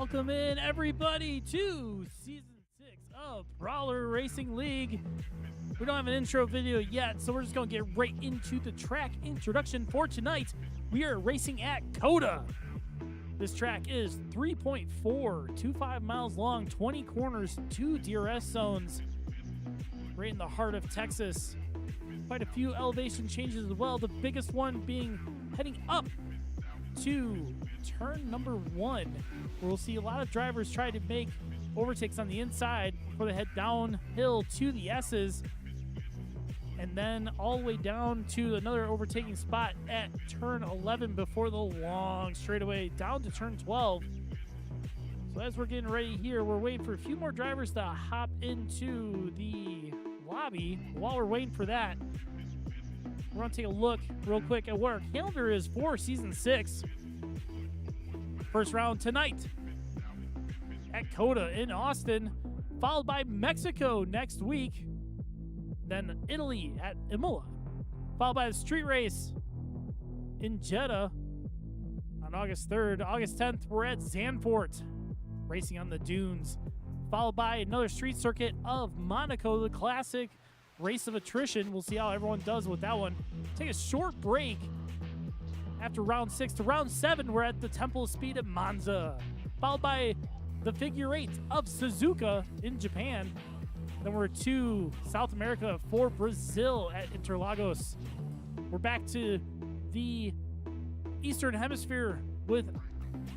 Welcome in, everybody, to Season 6 of Prowler Racing League. We don't have an intro video yet, so we're just going to get right into the track introduction for tonight. We are racing at COTA. This track is 3.425 miles long, 20 corners, 2 DRS zones, right in the heart of Texas. Quite a few elevation changes as well, the biggest one being heading up to turn number 1, where we'll see a lot of drivers try to make overtakes on the inside before they head downhill to the S's, and then all the way down to another overtaking spot at turn 11 before the long straightaway down to turn 12. So as we're getting ready here, we're waiting for a few more drivers to hop into the lobby. While we're waiting for that, we're going to take a look real quick at what our calendar is for Season 6. First round tonight at COTA in Austin, followed by Mexico next week, then Italy at Imola, followed by the street race in Jeddah on August 3rd. August 10th, we're at Zandvoort, racing on the dunes, followed by another street circuit of Monaco, the classic race of attrition. We'll see how everyone does with that one. Take a short break after round 6 to round 7. We're at the Temple of Speed at Monza, followed by the figure 8 of Suzuka in Japan. Then we're to South America for Brazil at Interlagos. We're back to the Eastern Hemisphere with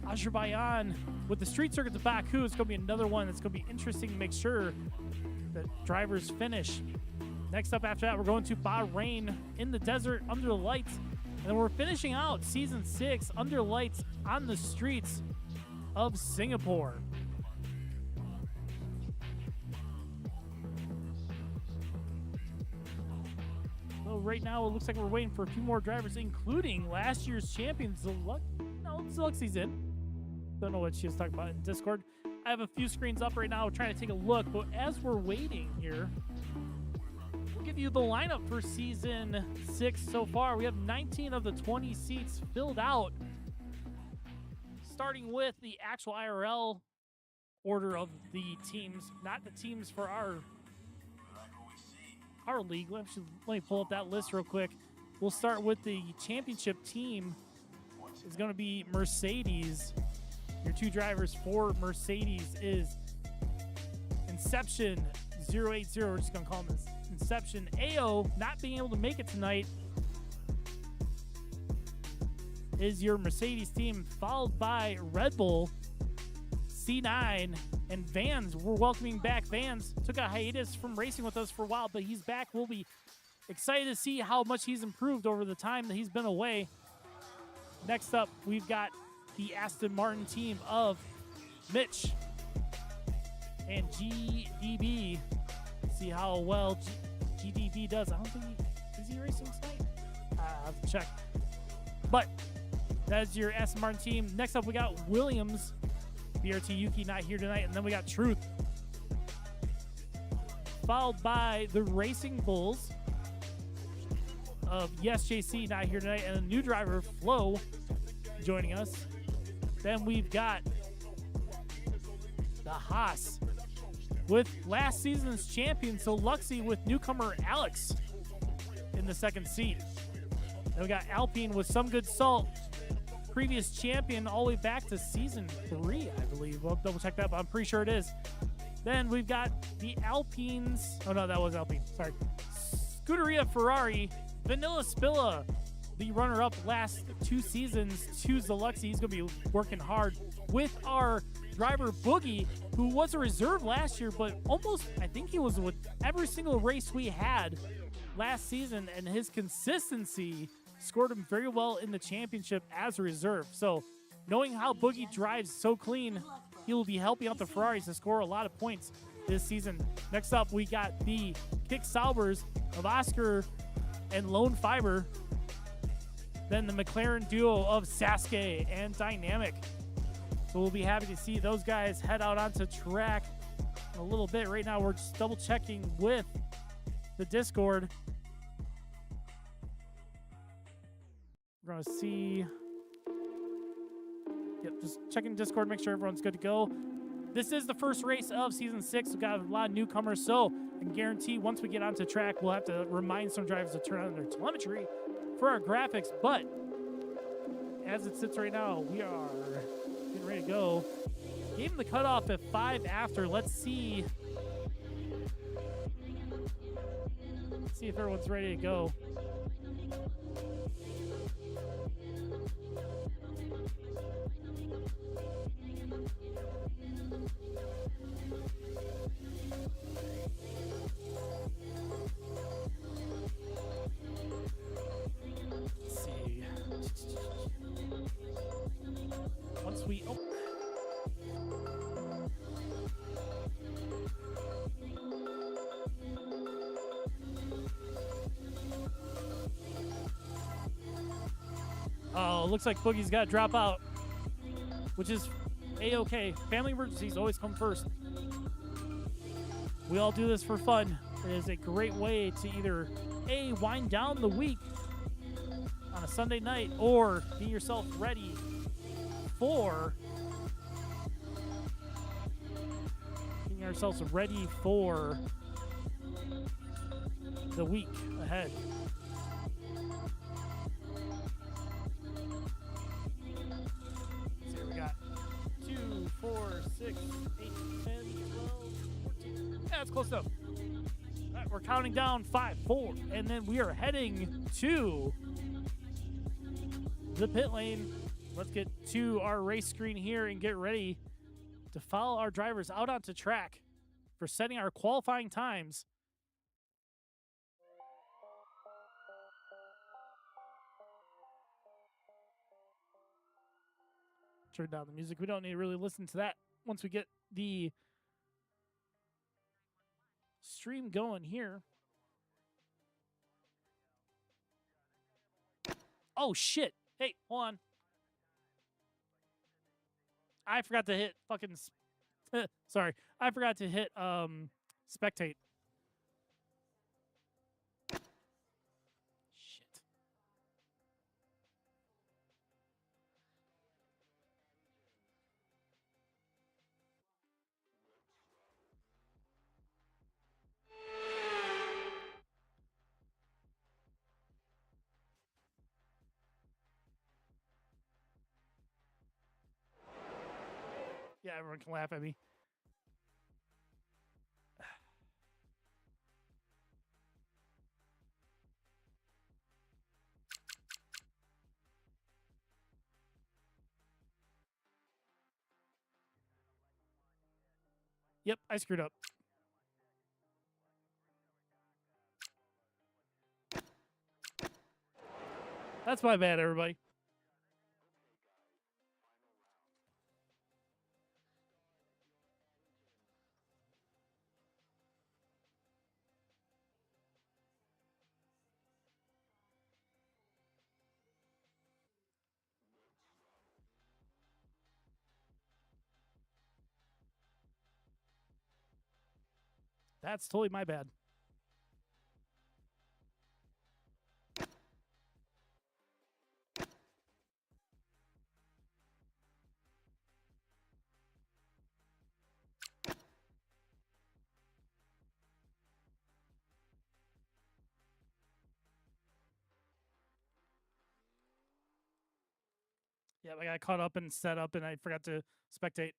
Azerbaijan with the street circuits of Baku. It's going to be another one that's going to be interesting to make sure that drivers finish. Next up after that, we're going to Bahrain in the desert under the lights. And then we're finishing out Season 6 under lights on the streets of Singapore. So right now, it looks like we're waiting for a few more drivers, including last year's champions. Zeluxi's in. Don't know what she was talking about in Discord. I have a few screens up right now. We're trying to take a look. But as we're waiting here, we'll give you the lineup for Season 6 so far. We have 19 of the 20 seats filled out. Starting with the actual IRL order of the teams, not the teams for our league. Let me pull up that list real quick. We'll start with the championship team. It's going to be Mercedes. Your 2 drivers for Mercedes is Inception 080. We're just going to call him Inception. AO, not being able to make it tonight, is your Mercedes team, followed by Red Bull, C9, and Vans. We're welcoming back Vans. Took a hiatus from racing with us for a while, but he's back. We'll be excited to see how much he's improved over the time that he's been away. Next up, we've got the Aston Martin team of Mitch and GDB. See how well GDB does. I don't think is he racing tonight? I have to check. But that is your Aston Martin team. Next up, we got Williams. BRT Yuki not here tonight. And then we got Truth, followed by the Racing Bulls of Yes JC not here tonight, and a new driver, Flo, joining us. Then we've got the Haas with last season's champion, so Luxy, with newcomer Alex in the second seat. Then we got Alpine with Some Good Salt, previous champion all the way back to Season 3, I believe. We'll double check that, but I'm pretty sure it is. Then we've got the Alpines. Oh, no, that was Alpine. Sorry. Scuderia Ferrari, Vanilla Spilla, the runner-up last 2 seasons to Zeluxy. He's going to be working hard with our driver Boogie, who was a reserve last year, but almost, I think he was with every single race we had last season, and his consistency scored him very well in the championship as a reserve. So knowing how Boogie drives so clean, he will be helping out the Ferraris to score a lot of points this season. Next up, we got the Kick Saubers of Oscar and Lone Fiber. Then the McLaren duo of Sasuke and Dynamic. So we'll be happy to see those guys head out onto track in a little bit. Right now, we're just double checking with the Discord. We're going to see Yep, just checking Discord, make sure everyone's good to go. This is the first race of Season 6. We've got a lot of newcomers, so I can guarantee once we get onto track, we'll have to remind some drivers to turn on their telemetry for our graphics. But as it sits right now, we are getting ready to go. Gave him the cutoff at 5 after. Let's see if everyone's ready to go. Let's see. Once we Oh, looks like Boogie's got to drop out, which is A-okay. Family emergencies always come first. We all do this for fun. It is a great way to either A, wind down the week on a Sunday night, or get yourself ready for getting ourselves ready for the week ahead. So here we got 2, 4, 6, 8, 10, 12, 14. Yeah, that's close enough. All right, we're counting down 5, 4, and then we are heading to the pit lane. Let's get to our race screen here and get ready to follow our drivers out onto track for setting our qualifying times. Turn down the music. We don't need to really listen to that once we get the stream going here. Oh, shit. Hey, hold on. I forgot to hit fucking... Sorry. I forgot to hit spectate. Shit. Yeah, everyone can laugh at me. Yep, I screwed up. That's my bad, everybody. That's totally my bad. Yeah, I got caught up and set up, and I forgot to spectate.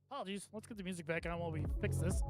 Apologies. Let's get the music back on while we fix this.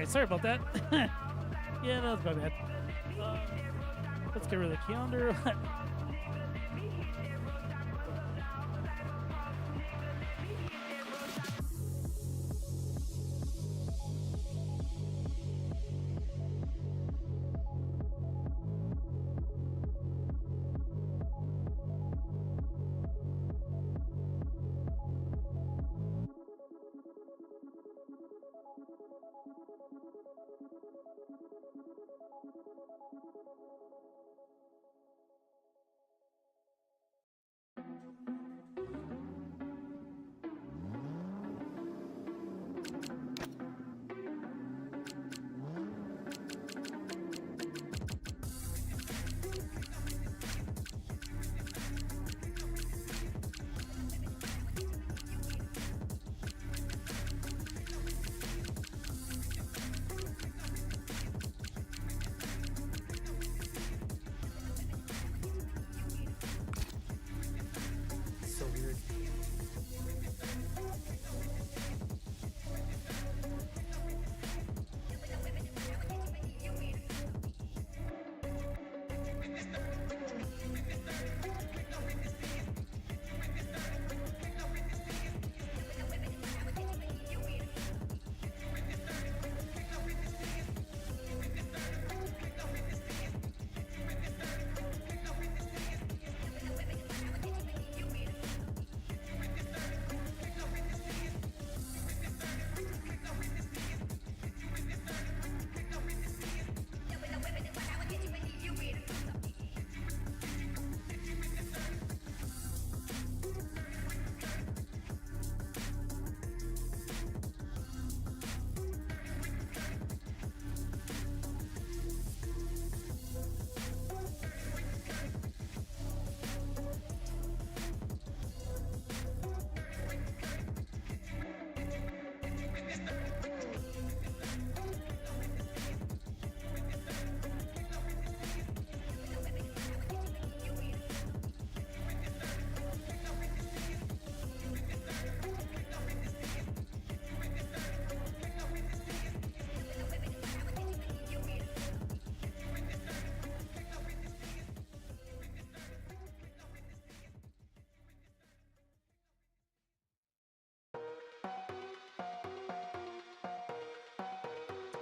right, sorry about that. Yeah, that was my bad. Let's get rid of the calendar. So weird.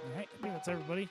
All right, I think that's everybody.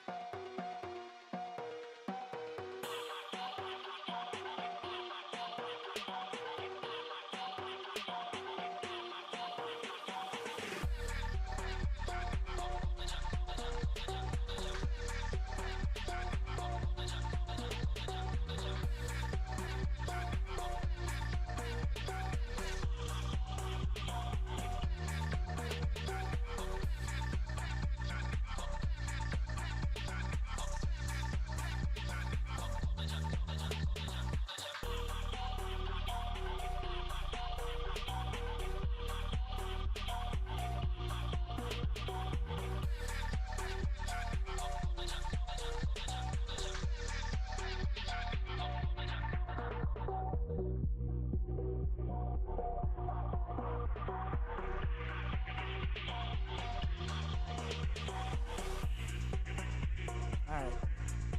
All right,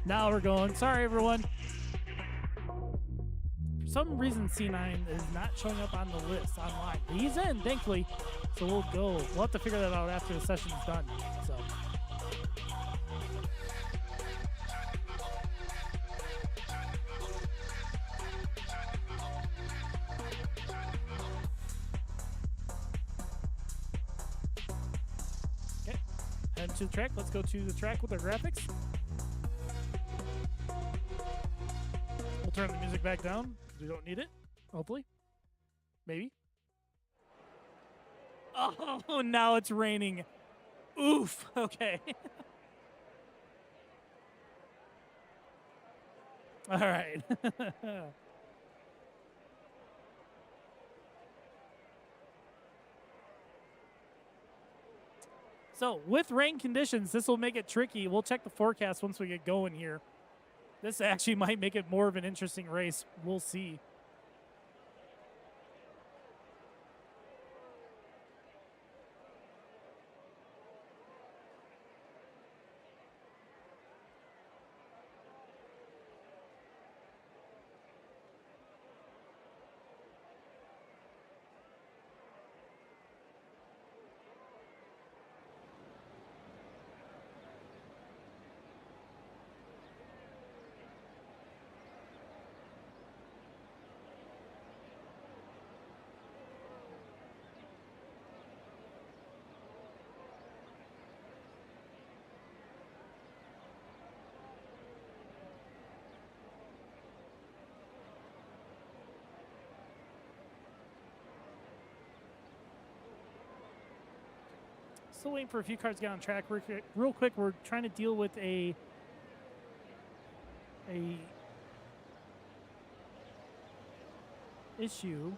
now we're going. Sorry, everyone. For some reason, C9 is not showing up on the list online. He's in, thankfully, so we'll go. We'll have to figure that out after the session's done. So. Okay, head to the track. Let's go to the track with our graphics. We'll turn the music back down because we don't need it, hopefully. Maybe. Oh, now it's raining. Oof. Okay. All right. So, with rain conditions, this will make it tricky. We'll check the forecast once we get going here. This actually might make it more of an interesting race. We'll see. Still waiting for a few cars to get on track. Real quick, we're trying to deal with a issue.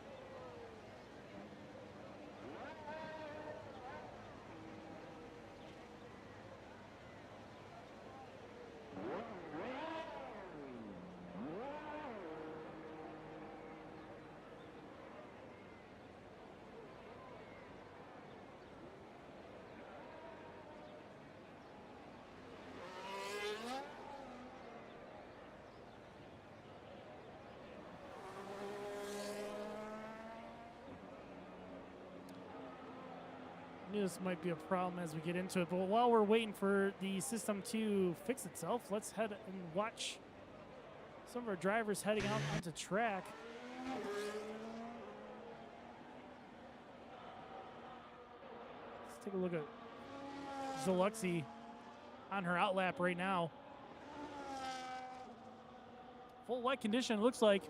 This might be a problem as we get into it, but while we're waiting for the system to fix itself, let's head and watch some of our drivers heading out onto track. Let's take a look at Zaluxi on her outlap right now. Full wet condition, it looks like.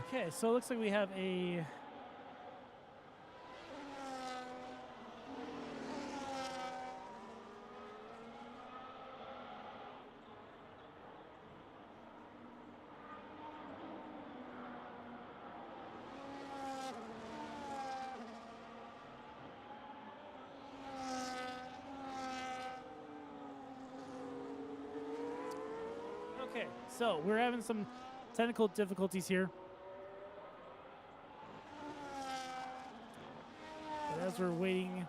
Okay, so it looks like we have a okay, so we're having some technical difficulties here. But as we're waiting,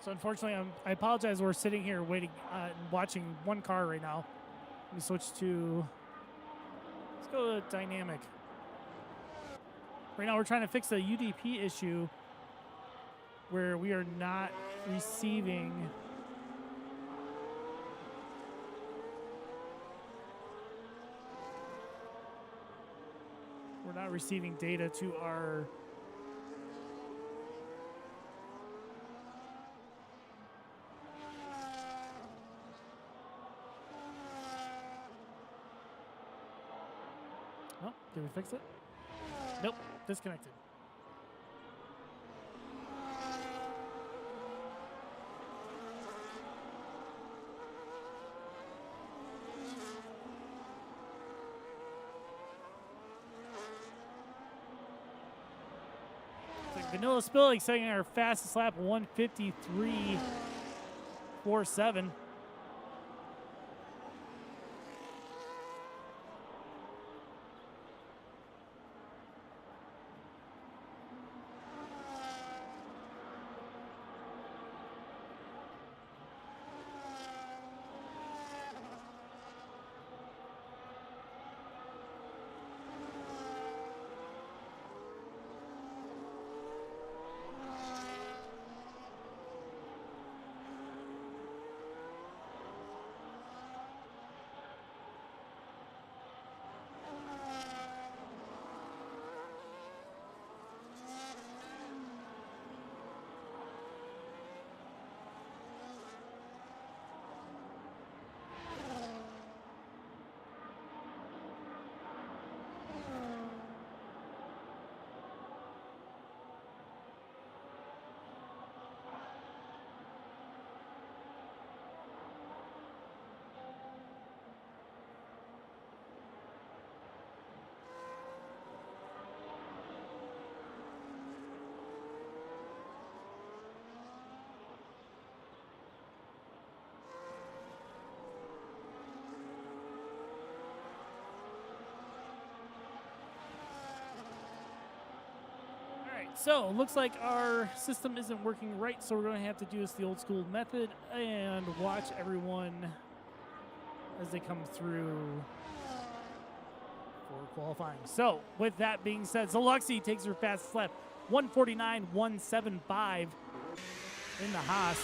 So unfortunately, I apologize. We're sitting here waiting and watching one car right now. Let me switch to, let's go to dynamic. Right now we're trying to fix a UDP issue where we are not receiving data to our oh, did we fix it? Nope, disconnected. Vanilla Spilling setting our fastest lap 1:53.47. So, looks like our system isn't working right, so we're going to have to do this the old school method and watch everyone as they come through for qualifying. So, with that being said, Zaluxi takes her fastest lap, 1:49.175 in the Haas.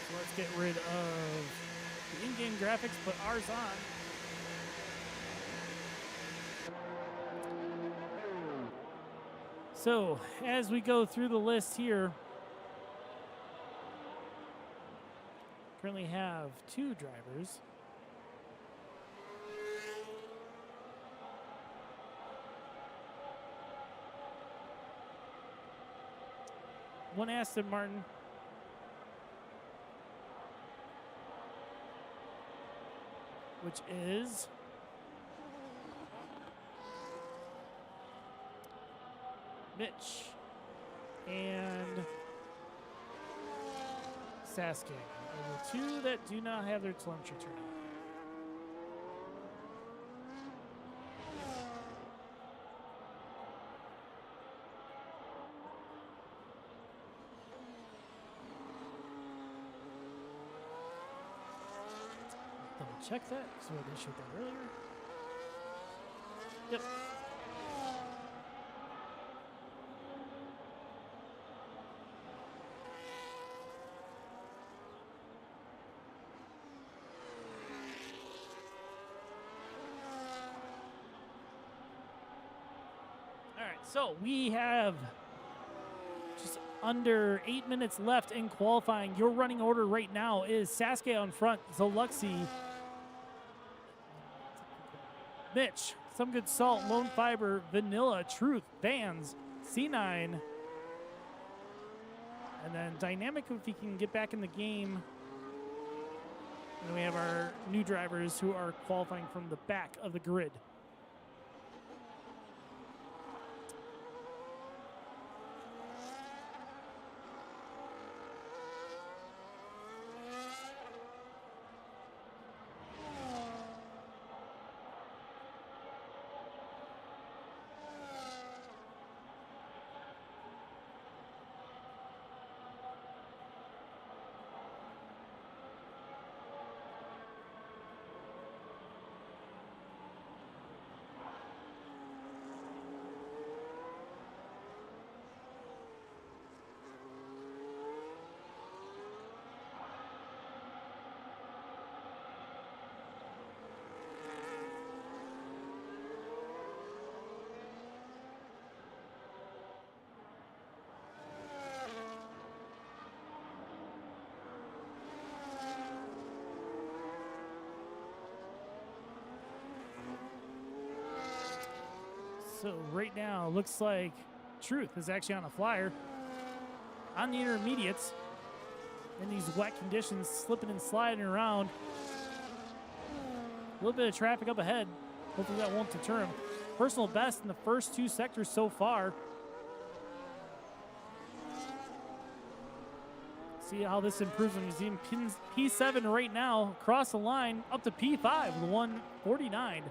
So let's get rid of the in-game graphics, put ours on. So, as we go through the list here, currently have 2 drivers. One Aston Martin. Which is Mitch and Sasuke are the 2 that do not have their telemetry turned on. Double check that because we had issued that earlier. Yep. So we have just under 8 minutes left in qualifying. Your running order right now is Sasuke on front, Zaluxi, Mitch, Some Good Salt, Lone Fiber, Vanilla, Truth, Vans, C9, and then Dynamic if he can get back in the game. And then we have our new drivers who are qualifying from the back of the grid. So right now, looks like Truth is actually on a flyer on the intermediates in these wet conditions, slipping and sliding around. A little bit of traffic up ahead. Hopefully that won't deter him. Personal best in the first two sectors so far. See how this improves when he's in P7 right now. Across the line up to P5 with 149.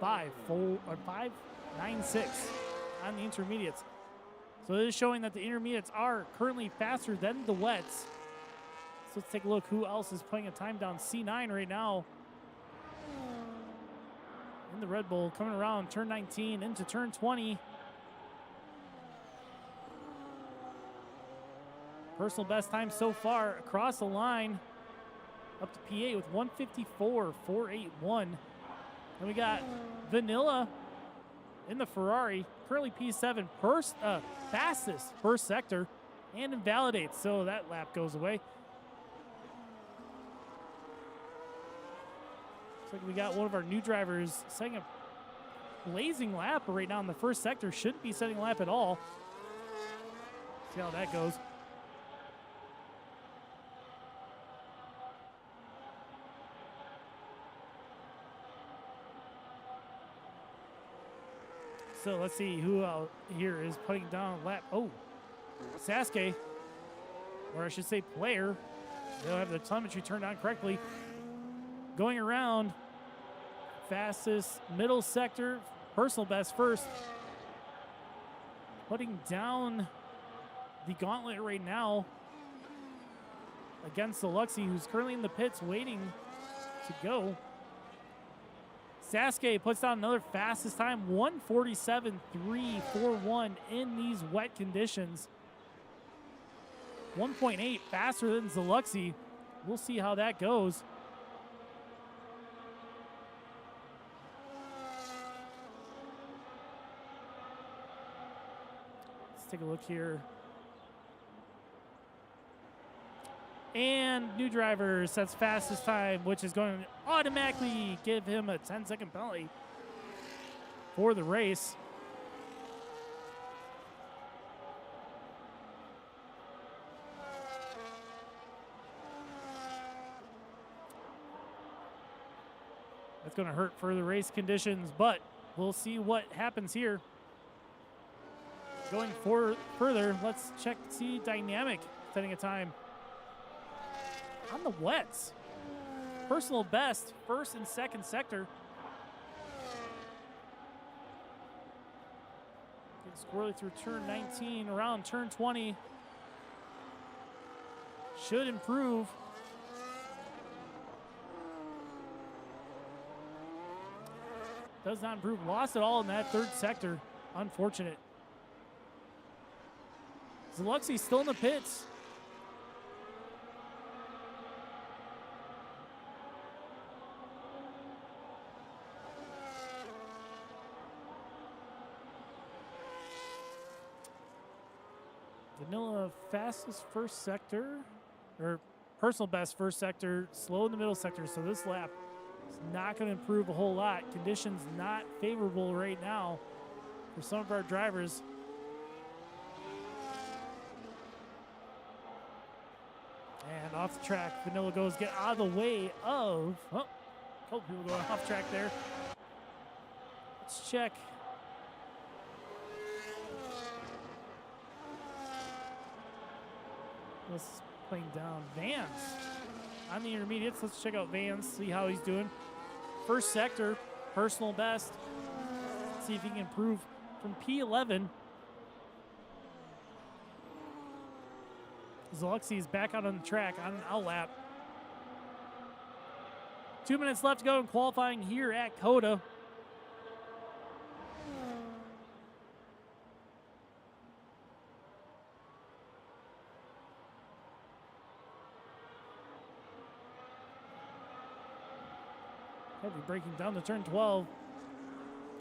5.96 on the intermediates. So it is showing that the intermediates are currently faster than the wets. So let's take a look who else is playing a time down. C9 right now in the Red Bull, coming around turn 19 into turn 20. Personal best time so far across the line up to P8 with 154.481. Then we got Vanilla in the Ferrari, currently P7, fastest first sector, and invalidates, so that lap goes away. Looks like we got one of our new drivers setting a blazing lap right now in the first sector. Shouldn't be setting a lap at all. See how that goes. So let's see who out here is putting down a lap. Oh, Sasuke, or I should say player. They'll have the telemetry turned on correctly. Going around, fastest middle sector, personal best first. Putting down the gauntlet right now against Deluxy, who's currently in the pits waiting to go. Sasuke puts down another fastest time, 1:47.341 in these wet conditions. 1.8 faster than Deluxy. We'll see how that goes. Let's take a look here. And new driver sets fastest time, which is going to automatically give him a 10-second penalty for the race. That's going to hurt for the race conditions, but we'll see what happens here. Going further, let's check to see Dynamic setting a time. On the wets, personal best, first and second sector. Getting squirrely through turn 19, around turn 20. Should improve. Does not improve. Lost it all in that third sector. Unfortunate. Deluxy still in the pits. Vanilla fastest first sector, or personal best first sector, slow in the middle sector. So this lap is not going to improve a whole lot. Conditions not favorable right now for some of our drivers. And off the track, Vanilla goes get out of the way of, oh, a couple people going off track there. Let's check. Let's playing down Vance on the intermediates. Let's check out Vance, see how he's doing. First sector, personal best. Let's see if he can improve from P11. Deluxy is back out on the track on an out lap. 2 minutes left to go in qualifying here at COTA. Heavy braking down to turn 12.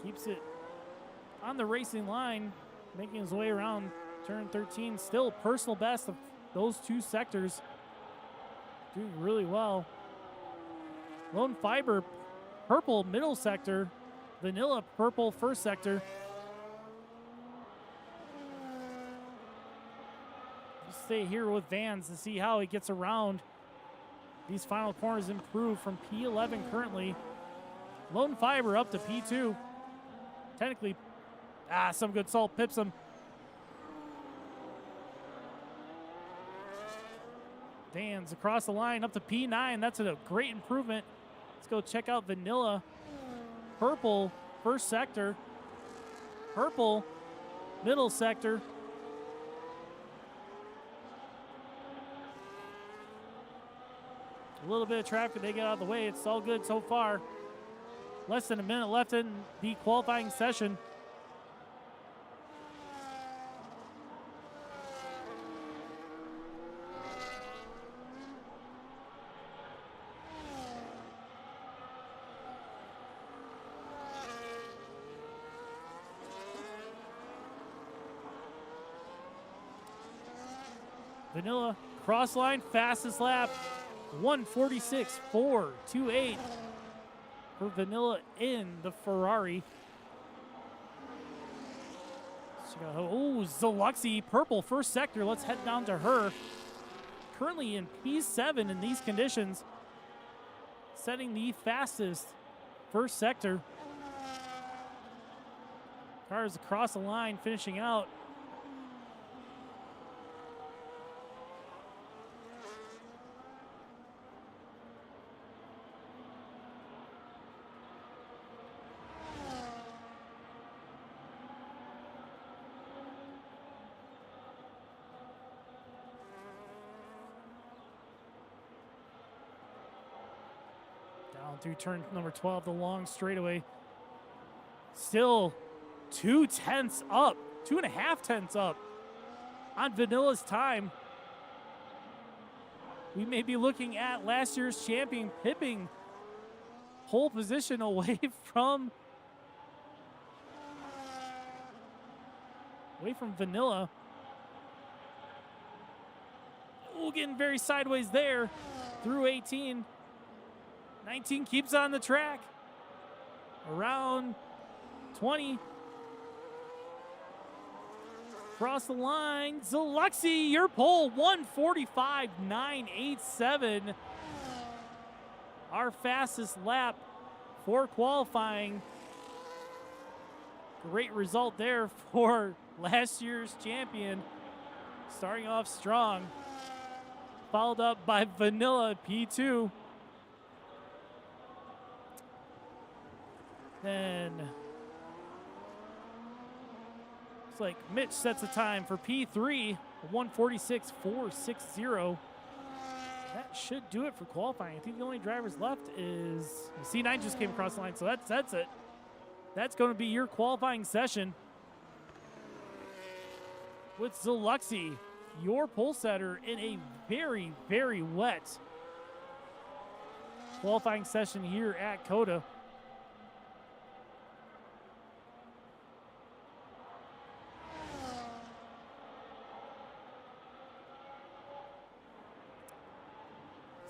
Keeps it on the racing line, making his way around turn 13. Still personal best of those two sectors. Doing really well. Lone Fiber, purple middle sector. Vanilla, purple first sector. stay here with Vans to see how he gets around these final corners. Improve from P11 currently. Lone Fiber up to P2. Technically, some good salt pips him. Vans across the line up to P9. That's a great improvement. Let's go check out Vanilla. Purple, first sector. Purple, middle sector. A little bit of traffic, they get out of the way. It's all good so far. Less than a minute left in the qualifying session. Vanilla cross line, fastest lap, 1:46.428 for Vanilla in the Ferrari. Oh, Zaluxy, purple first sector. Let's head down to her. Currently in P7 in these conditions, setting the fastest first sector. Cars across the line, finishing out. Down through turn number 12, the long straightaway. Still 2/10 up, 2.5 up on Vanilla's time. We may be looking at last year's champion pipping pole position away from Vanilla. Ooh, getting very sideways there through 18. 19 keeps on the track. Around 20. Across the line. Zaluxy, your pole, 1:45.987. Our fastest lap for qualifying. Great result there for last year's champion. Starting off strong. Followed up by Vanilla, P2. Then looks like Mitch sets a time for P3, 1:46.460. That should do it for qualifying. I think the only drivers left is C9 just came across the line, so that's it. That's going to be your qualifying session with Zaluxy, your pole setter in a very, very wet qualifying session here at COTA.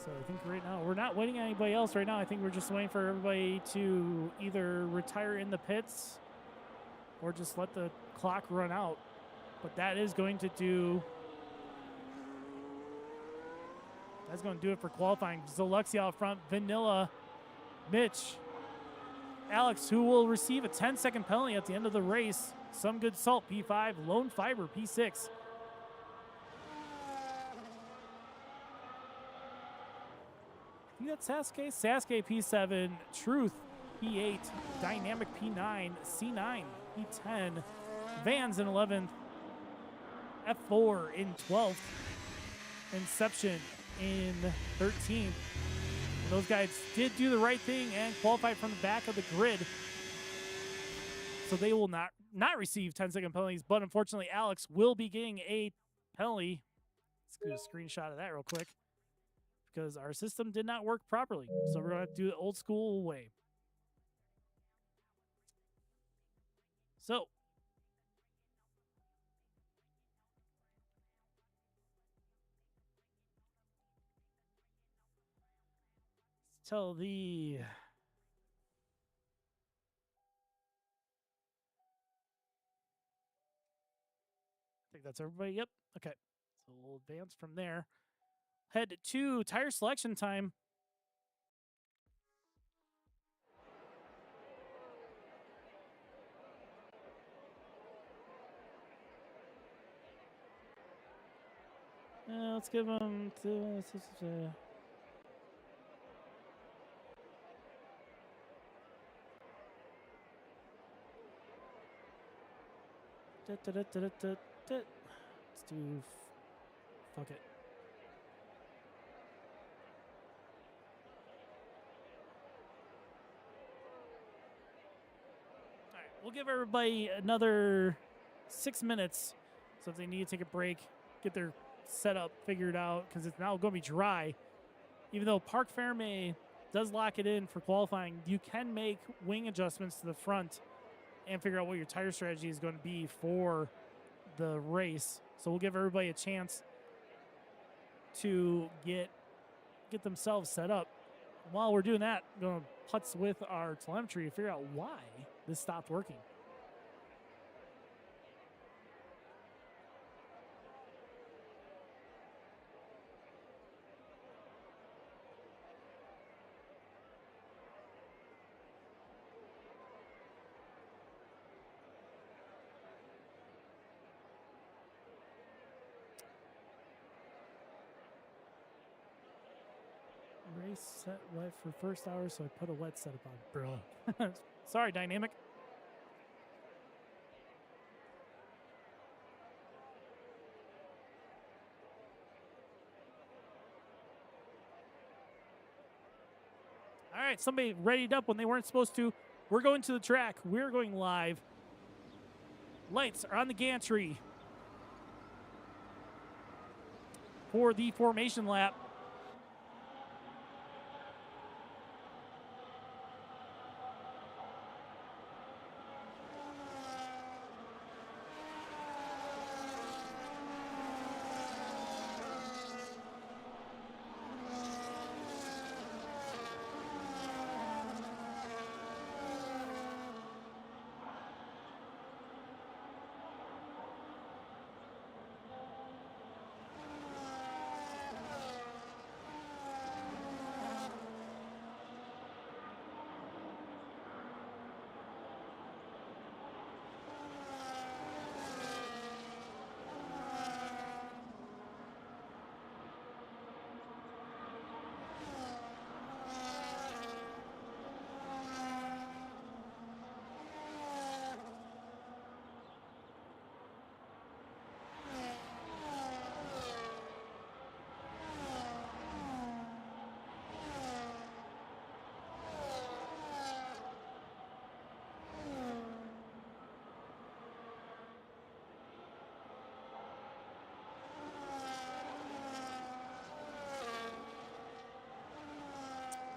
So I think right now, we're not waiting on anybody else right now. I think we're just waiting for everybody to either retire in the pits or just let the clock run out. But that is going to do, that's going to do it for qualifying. Zaluxy out front, Vanilla, Mitch, Alex, who will receive a 10-second penalty at the end of the race. Some good salt, P5, Lone Fiber, P6. I think that's Sasuke. Sasuke P7, Truth P8, Dynamic P9, C9 P10, Vans in 11th, F4 in 12th, Inception in 13th. And those guys did do the right thing and qualified from the back of the grid. So they will not receive 10-second penalties, but unfortunately Alex will be getting a penalty. Let's get a screenshot of that real quick, because our system did not work properly. So we're going to have to do it old school way. So let's tell the I think that's everybody. Yep. Okay. So we'll advance from there. Head to tire selection time. Let's give them to. Let's do. Fuck it. All right, we'll give everybody another 6 minutes. So if they need to take a break, get their setup figured out, because it's now going to be dry. Even though Parc Ferme does lock it in for qualifying, you can make wing adjustments to the front and figure out what your tire strategy is going to be for the race. So we'll give everybody a chance to get themselves set up. While we're doing that, I'm going to putz with our telemetry to figure out why this stopped working. Race set wet for first hour, so I put a wet setup on. Bro. Sorry, Dynamic. All right, somebody readied up when they weren't supposed to. We're going to the track. We're going live. Lights are on the gantry for the formation lap.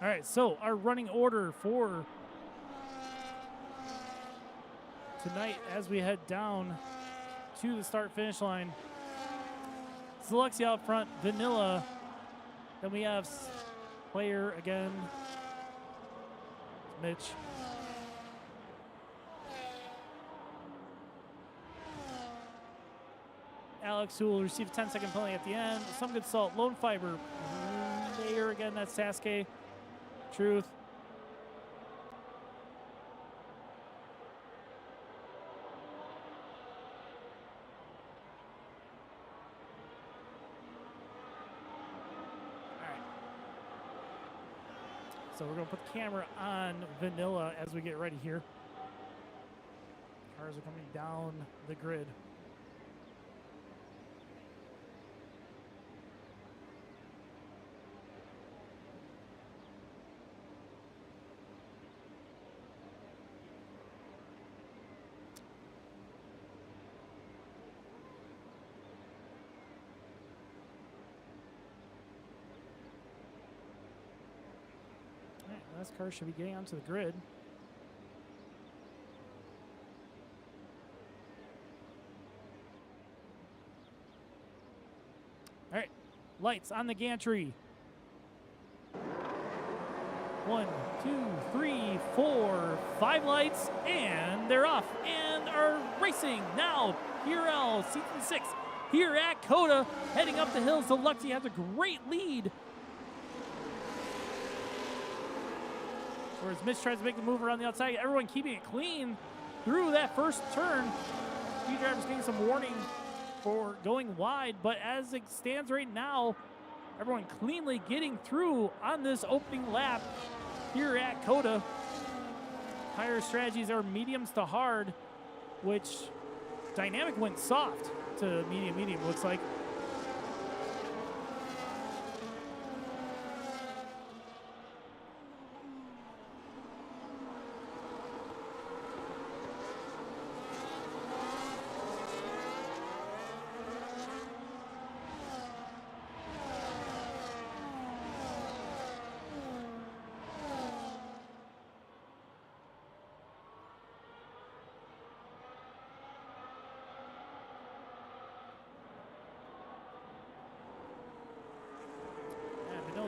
All right, so our running order for tonight as we head down to the start-finish line. Alexia out front, Vanilla. Then we have Player again. Mitch. Alex, who will receive a 10-second penalty at the end. Some good salt. Lone Fiber. Mayor again, that's Sasuke. Truth. All right. So we're going to put the camera on Vanilla as we get ready here. Cars are coming down the grid. Last car should be getting onto the grid. All right, lights on the gantry. 1, 2, 3, 4, 5 lights, and they're off and are racing now. Urel, season 6, here at COTA. Heading up the hill, Zalexi has a great lead. Whereas Mitch tries to make the move around the outside. Everyone keeping it clean through that first turn. Few drivers getting some warning for going wide, but as it stands right now, everyone cleanly getting through on this opening lap here at COTA. Tire strategies are mediums to hard, which Dynamic went soft to medium, looks like.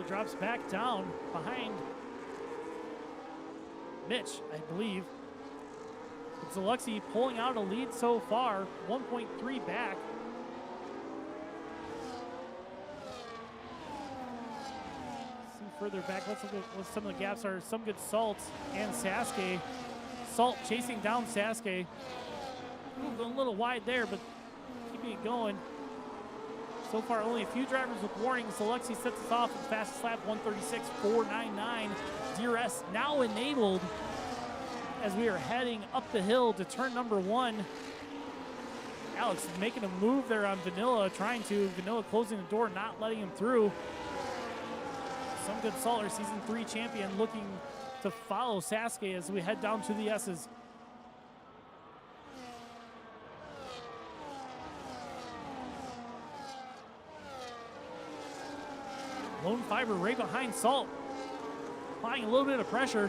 Drops back down behind Mitch, I believe. It's Zalexi pulling out a lead so far, 1.3 back. See further back, what some of the gaps are. Some good Salt and Sasuke. Salt chasing down Sasuke. Ooh, going a little wide there, but keeping it going. So far, only a few drivers with warnings. Zalexi sets us off with fastest lap, 136.499. DRS now enabled as we are heading up the hill to turn number 1. Alex making a move there on Vanilla, Vanilla closing the door, not letting him through. Some good Salter, Season 3 champion, looking to follow Sasuke as we head down to the S's. Lone Fiber right behind Salt, applying a little bit of pressure.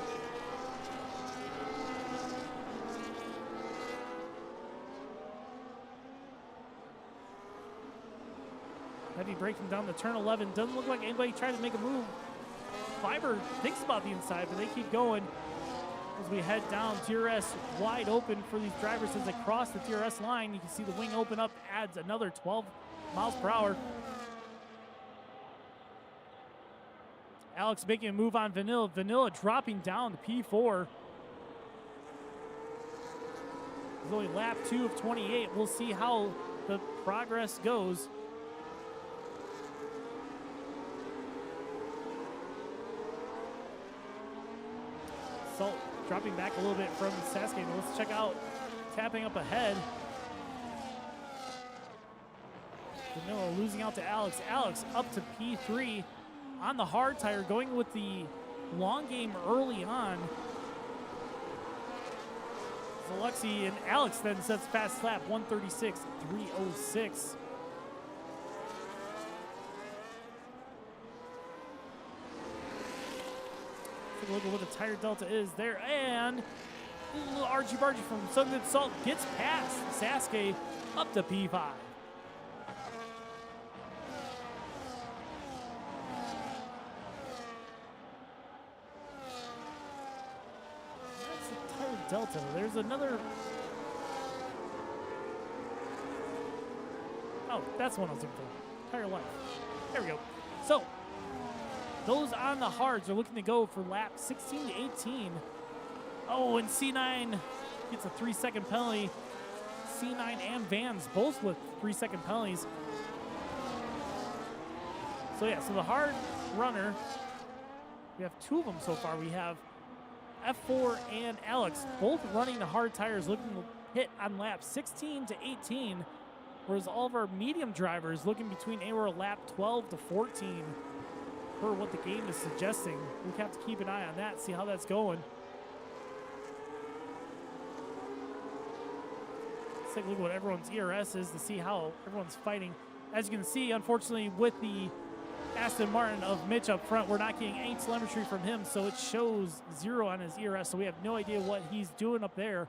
Heavy braking down the turn 11. Doesn't look like anybody tried to make a move. Fiber thinks about the inside, but they keep going as we head down. DRS wide open for these drivers as they cross the DRS line. You can see the wing open up, adds another 12 miles per hour. Alex making a move on Vanilla. Vanilla dropping down to P4. It's only lap 2 of 28. We'll see how the progress goes. Salt dropping back a little bit from Sasuke. Let's check out tapping up ahead. Vanilla losing out to Alex. Alex up to P3 on the hard tire, going with the long game early on. Zalexi and Alex then sets fast lap, 136.306. Take a look at what the tire delta is there, and a little argy-bargy from Some Good Salt gets past Sasuke up to P5. Delta. There's another. Oh, that's one I was looking for. Tire life. There we go. So, those on the hards are looking to go for lap 16 to 18. Oh, and C9 gets a 3-second penalty. C9 and Vans both with 3-second penalties. So, yeah, so the hard runner, we have 2 of them so far. We have F4 and Alex both running the hard tires, looking to hit on lap 16 to 18, whereas all of our medium drivers looking between anywhere lap 12 to 14 per what the game is suggesting. We'll have to keep an eye on that, see how that's going. Let's take a look at what everyone's ERS is to see how everyone's fighting. As you can see, unfortunately, with the Aston Martin of Mitch up front, we're not getting any telemetry from him, so it shows 0 on his ERS, so we have no idea what he's doing up there.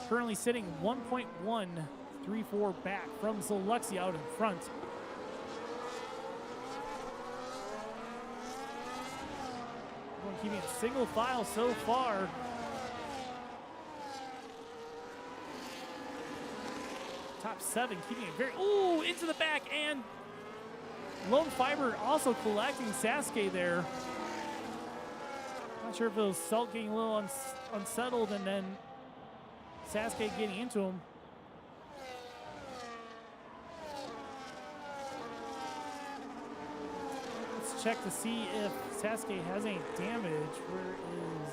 Currently sitting 1.134 back from Zalexi out in front. Everyone keeping it single file so far. Top 7, keeping it very, ooh, into the back, and Lone Fiber also collecting Sasuke there. Not sure if it was Salt getting a little unsettled and then Sasuke getting into him. Let's check to see if Sasuke has any damage. Where is...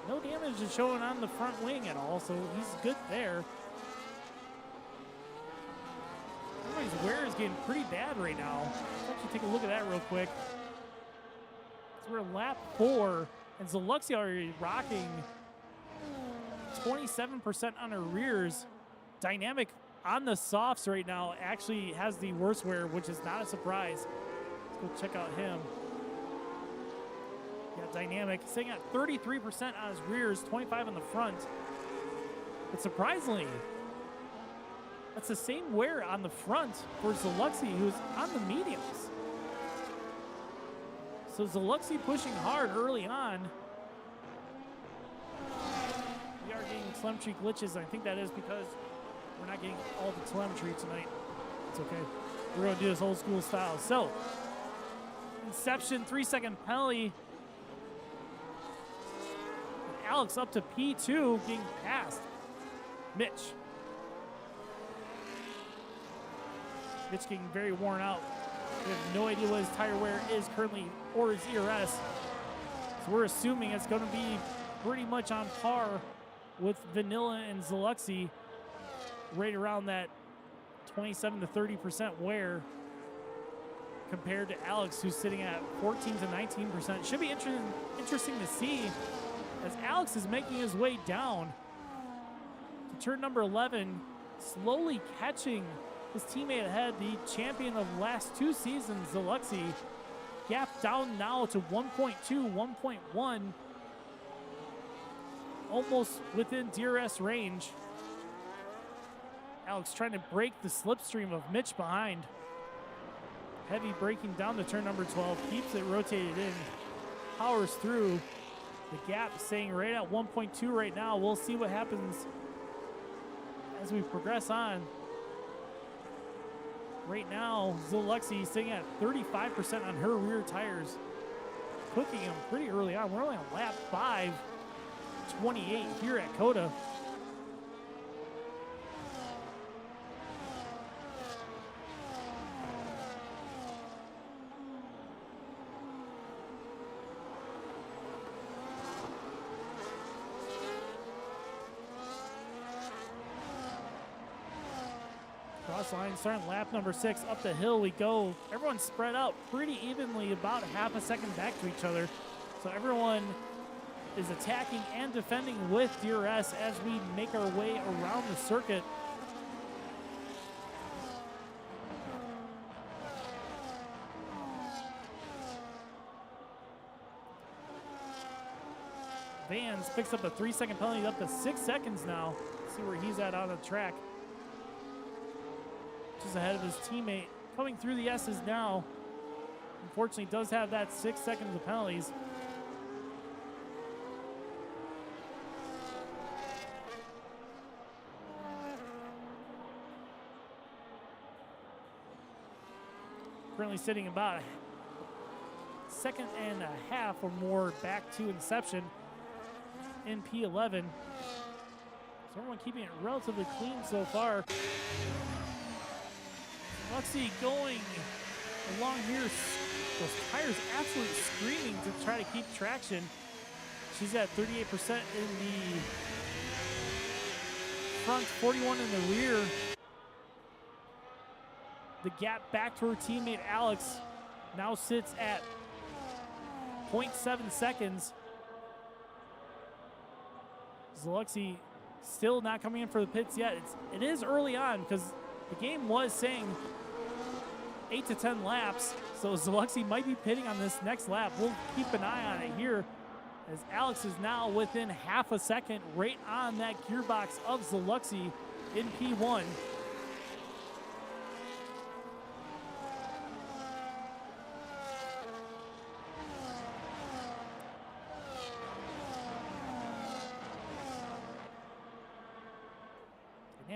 No damage is showing on the front wing at all, so he's good there. Everybody's wear is getting pretty bad right now. Let's actually take a look at that real quick. So we're lap 4, and Zoluxi already rocking 27% on her rears. Dynamic on the softs right now actually has the worst wear, which is not a surprise. Let's go check out him. Yeah, Dynamic sitting at 33% on his rears, 25 on the front. But surprisingly, that's the same wear on the front for Zoluxi, who's on the mediums. So Zoluxi pushing hard early on. We are getting telemetry glitches, and I think that is because we're not getting all the telemetry tonight. It's okay. We're going to do this old school style. So, Inception, 3-second penalty. And Alex up to P2, getting past Mitch. Mitch getting very worn out. We have no idea what his tire wear is currently or his ERS. So we're assuming it's going to be pretty much on par with Vanilla and Zoluxi, right around that 27 to 30% wear compared to Alex, who's sitting at 14 to 19%. Should be interesting to see as Alex is making his way down to turn number 11, slowly catching his teammate ahead, the champion of last 2 seasons, Zoluxi. Gap down now to 1.2, 1.1. Almost within DRS range. Alex trying to break the slipstream of Mitch behind. Heavy braking down to turn number 12. Keeps it rotated in. Powers through. The gap staying right at 1.2 right now. We'll see what happens as we progress on. Right now, Zoluxi sitting at 35% on her rear tires. Cooking him pretty early on. We're only on lap 5:28 here at COTA. Cross line starting lap number 6. Up the hill we go. Everyone's spread out pretty evenly, about half a second back to each other. So everyone is attacking and defending with DRS as we make our way around the circuit. Vans picks up a 3-second penalty, up to 6 seconds now. Let's see where he's at on the track. Just ahead of his teammate. Coming through the S's now. Unfortunately, does have that 6 seconds of penalties. Currently sitting about a second and a half or more back to Inception in P11. So everyone keeping it relatively clean so far. Luxie going along here. Those tires absolutely screaming to try to keep traction. She's at 38% in the front, 41 in the rear. The gap back to her teammate Alex now sits at 0.7 seconds. Zoluxi still not coming in for the pits yet. It is early on because the game was saying 8 to 10 laps, so Zoluxi might be pitting on this next lap. We'll keep an eye on it here as Alex is now within half a second right on that gearbox of Zoluxi in P1.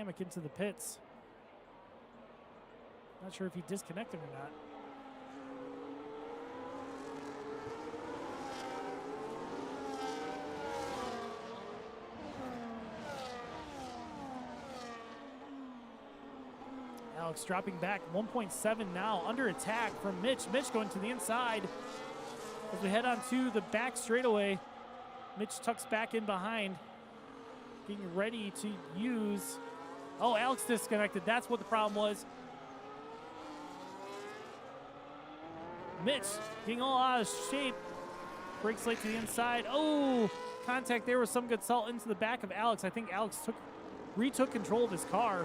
dynamic into the pits. Not sure if he disconnected or not. Alex dropping back 1.7 now, under attack from Mitch. Mitch going to the inside as we head on to the back straightaway. Mitch tucks back in behind, getting ready to use. Oh, Alex disconnected. That's what the problem was. Mitch getting all out of shape. Brakes late to the inside. Oh, contact there with some good salt into the back of Alex. I think Alex retook control of his car.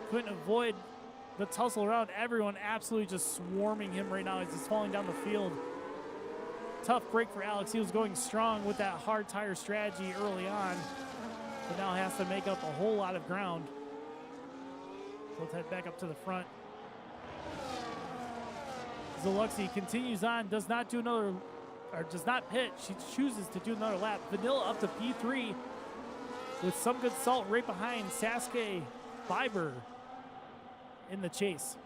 Couldn't avoid the tussle around. Everyone absolutely just swarming him right now as he's falling down the field. Tough break for Alex. He was going strong with that hard tire strategy early on, but now has to make up a whole lot of ground. So let's head back up to the front. Zalexi continues on, does not do another, or does not pit. She chooses to do another lap. Vanilla up to P3 with some good salt right behind Sasuke Fiber in the chase.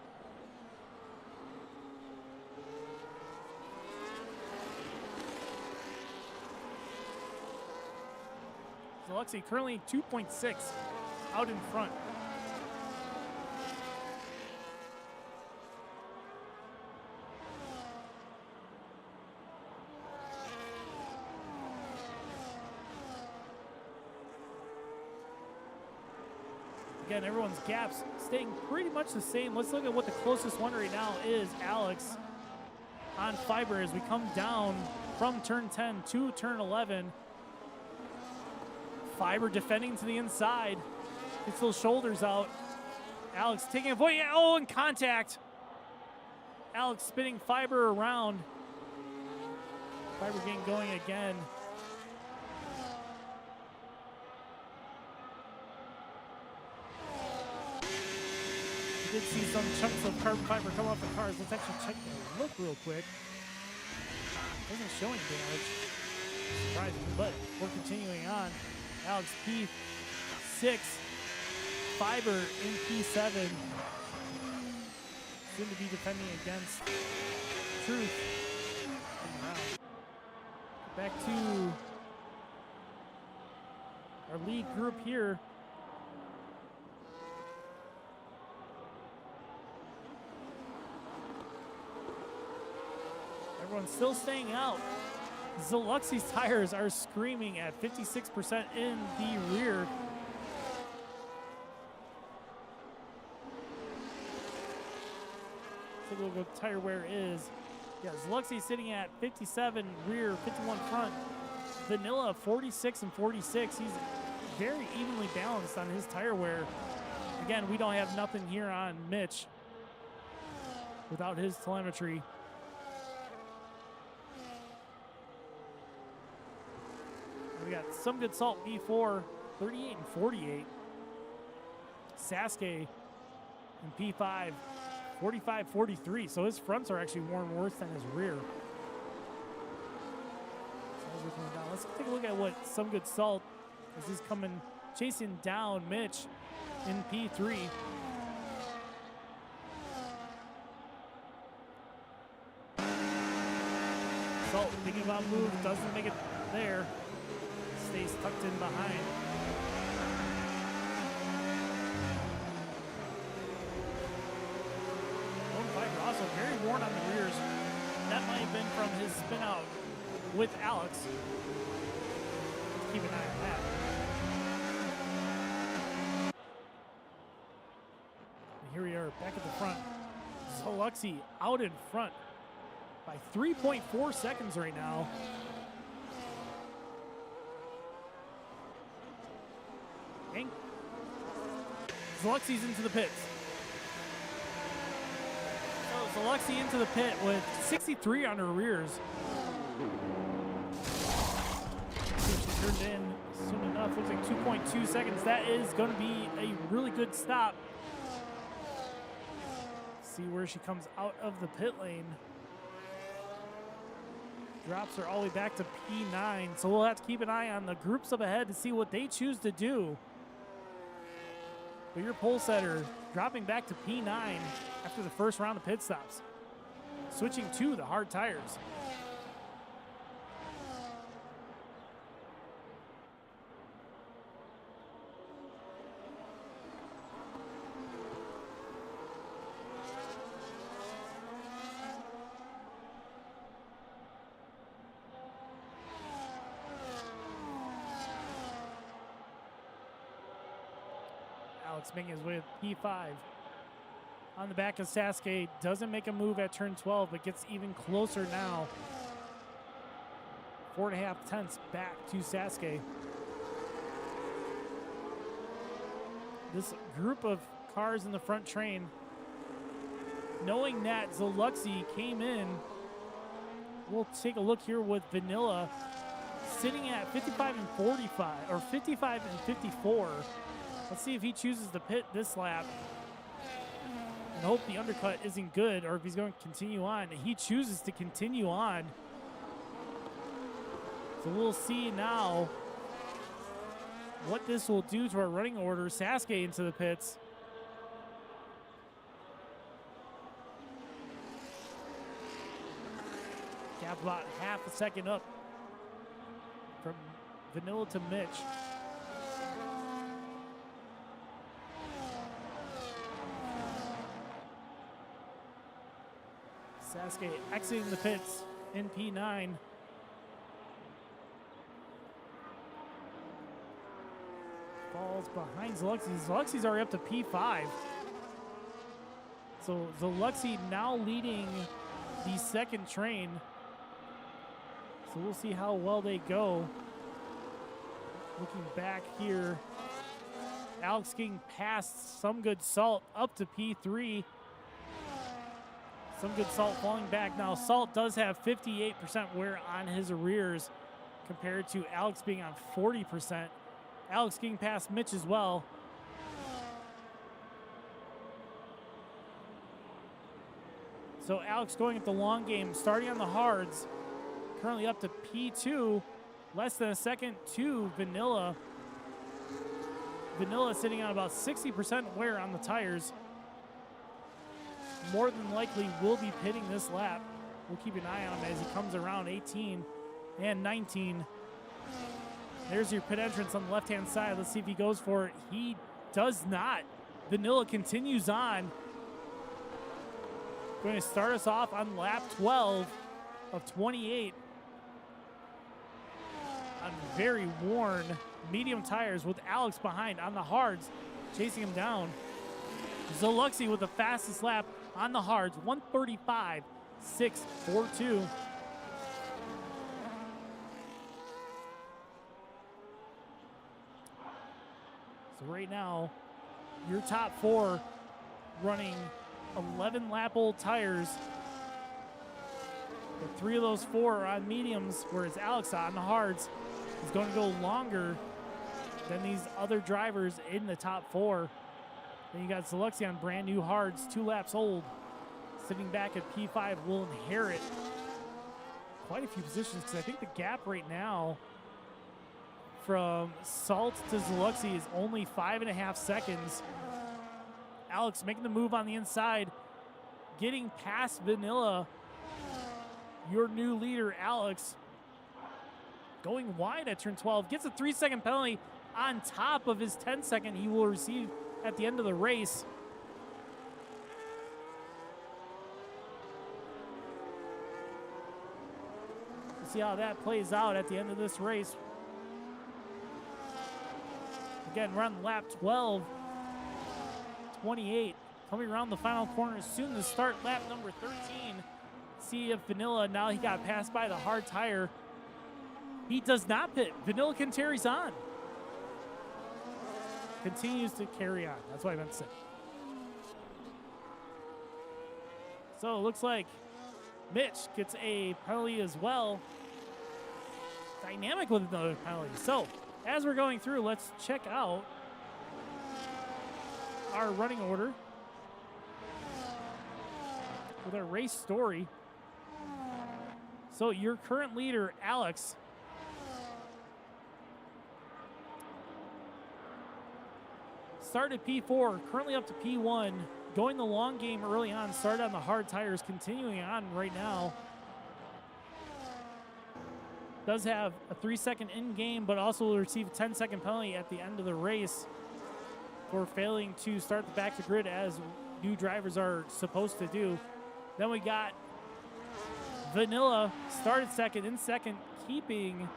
Zalexi currently 2.6 out in front. Again, everyone's gaps staying pretty much the same. Let's look at what the closest one right now is. Alex on Fiber as we come down from turn 10 to turn 11. Fiber defending to the inside. Gets those shoulders out. Alex taking a void. Yeah, oh, and contact. Alex spinning Fiber around. Fiber getting going again. We did see some chunks of carbon fiber come off the cars. Let's actually check the look real quick. Doesn't show any damage. Surprising, but we're continuing on. Alex P6, Fiber in P7. Soon to be defending against Truth. Back to our lead group here. Everyone's still staying out. Zalexi's tires are screaming at 56% in the rear. Let's take a look at what tire wear is. Yeah, Zalexi's sitting at 57 rear, 51 front. Vanilla 46 and 46. He's very evenly balanced on his tire wear. Again, we don't have nothing here on Mitch without his telemetry. We got some good salt V4, 38 and 48. Sasuke in P5, 45, 43. So his fronts are actually worn worse than his rear. So let's take a look at what some good salt as he's coming, chasing down Mitch in P3. Salt thinking about move, doesn't make it there. Stays tucked in behind. Fiber also very worn on the rears. That might have been from his spin out with Alex. Keep an eye on that. And here we are back at the front. Zalexi out in front by 3.4 seconds right now. Zalexi's into the pits. So Zalexi into the pit with 63 on her rears. See if she turned in soon enough. Looks like 2.2 seconds. That is going to be a really good stop. See where she comes out of the pit lane. Drops her all the way back to P9. So we'll have to keep an eye on the groups up ahead to see what they choose to do. But your pole setter dropping back to P9 after the first round of pit stops. Switching to the hard tires. Alex making his way to P5. On the back of Sasuke, doesn't make a move at turn 12, but gets even closer now. 4.5 tenths back to Sasuke. This group of cars in the front train, knowing that Zaluxy came in, we'll take a look here with Vanilla sitting at 55 and 45, or 55 and 54. Let's see if he chooses to pit this lap and hope the undercut isn't good, or if he's going to continue on. He chooses to continue on. So we'll see now what this will do to our running order. Sasuke into the pits. Gap about half a second up from Vanilla to Mitch. Sasuke exiting the pits in P9. Falls behind Zaluxy. Zaluxy's already up to P5. So Zaluxy now leading the second train. So we'll see how well they go. Looking back here, Alex getting past Some Good Salt up to P3. Some Good Salt falling back now. Salt does have 58% wear on his rears compared to Alex being on 40%. Alex getting past Mitch as well. So Alex going at the long game, starting on the hards, currently up to P2, less than a second to Vanilla. Vanilla sitting on about 60% wear on the tires. More than likely will be pitting this lap. We'll keep an eye on him as he comes around 18 and 19. There's your pit entrance on the left-hand side. Let's see if he goes for it. He does not. Vanilla continues on. Going to start us off on lap 12 of 28 on very worn medium tires with Alex behind on the hards, chasing him down. Zaluxy with the fastest lap on the hards, 1:35.642. So right now, your top four running 11 lap old tires. But 3 of those 4 are on mediums, whereas Alex on the hards is going to go longer than these other drivers in the top 4. Then you got Zaluxy on brand new hards, 2 laps old. Sitting back at P5 will inherit quite a few positions, because I think the gap right now from Salt to Zaluxy is only 5.5 seconds. Alex making the move on the inside, getting past Vanilla. Your new leader, Alex, going wide at turn 12, gets a 3-second penalty on top of his 10-second he will receive at the end of the race. We'll see how that plays out at the end of this race. Again, we're on lap 12, 28. Coming around the final corner soon to start lap number 13. See if Vanilla, now he got passed by the hard tire. He does not pit. Vanilla carries on. Continues to carry on. That's what I meant to say. So it looks like Mitch gets a penalty as well. Dynamic with another penalty. So as we're going through, let's check out our running order with our race story. So your current leader, Alex, started P4, currently up to P1, going the long game early on, started on the hard tires, continuing on right now. Does have a 3-second in game, but also will receive a 10-second penalty at the end of the race for failing to start the back to grid as new drivers are supposed to do. Then we got Vanilla, started second, in second, keeping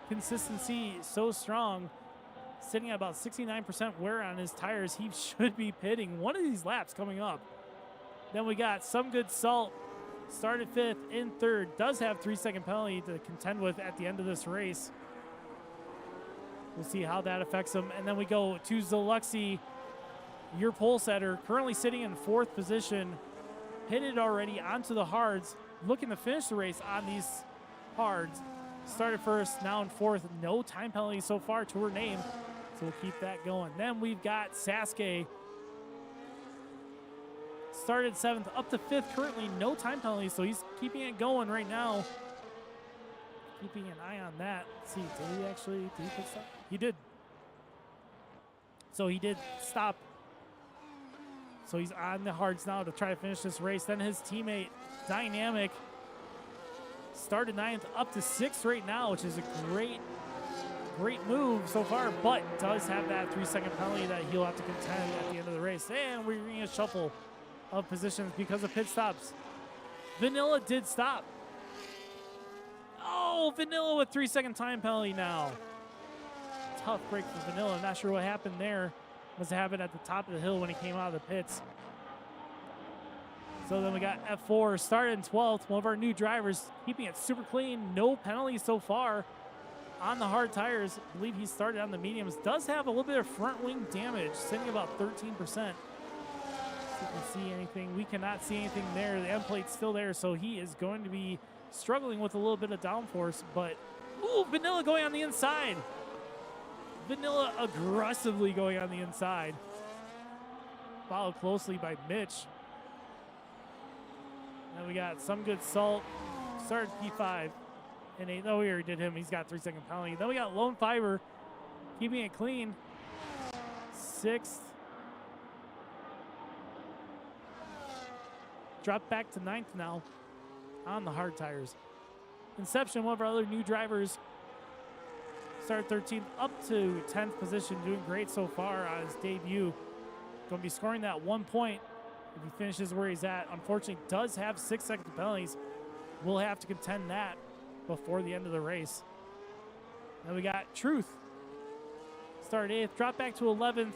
consistency so strong, sitting at about 69% wear on his tires. He should be pitting one of these laps coming up. Then we got Some Good Salt, started fifth, in third, does have 3-second penalty to contend with at the end of this race. We'll see how that affects him. And then we go to Zaluxi, your pole setter, currently sitting in fourth position, pitted already onto the hards, looking to finish the race on these hards. Started first, now in fourth. No time penalty so far to her name, so we'll keep that going. Then we've got Sasuke, started seventh, up to fifth currently, no time penalty, so he's keeping it going right now. Keeping an eye on that. Let's see, did he pit stop? He did. So he did stop. So he's on the hards now to try to finish this race. Then his teammate, Dynamic, started ninth, up to sixth right now, which is a great move so far, but does have that 3-second penalty that he'll have to contend at the end of the race. And we're getting a shuffle of positions because of pit stops. Vanilla did stop. Oh, Vanilla with 3-second time penalty now. Tough break for Vanilla. Not sure what happened there. Must have happened at the top of the hill when he came out of the pits. So then we got F4, started in 12th. One of our new drivers, keeping it super clean. No penalties so far on the hard tires. I believe he started on the mediums. Does have a little bit of front wing damage, sitting about 13%. See if we can see anything. We cannot see anything there. The end plate's still there, so he is going to be struggling with a little bit of downforce. But, ooh, Vanilla going on the inside. Vanilla aggressively going on the inside. Followed closely by Mitch. Then we got Some Good Salt, started P5 and 8. Oh, we already did him. He's got 3-second penalty. Then we got Lone Fiber, keeping it clean, 6th. Dropped back to 9th now on the hard tires. Inception, one of our other new drivers, started 13th, up to 10th position, doing great so far on his debut. Going to be scoring that 1 point if he finishes where he's at. Unfortunately, does have 6-second penalties. We'll have to contend that before the end of the race. Then we got Truth. Started 8th, dropped back to 11th.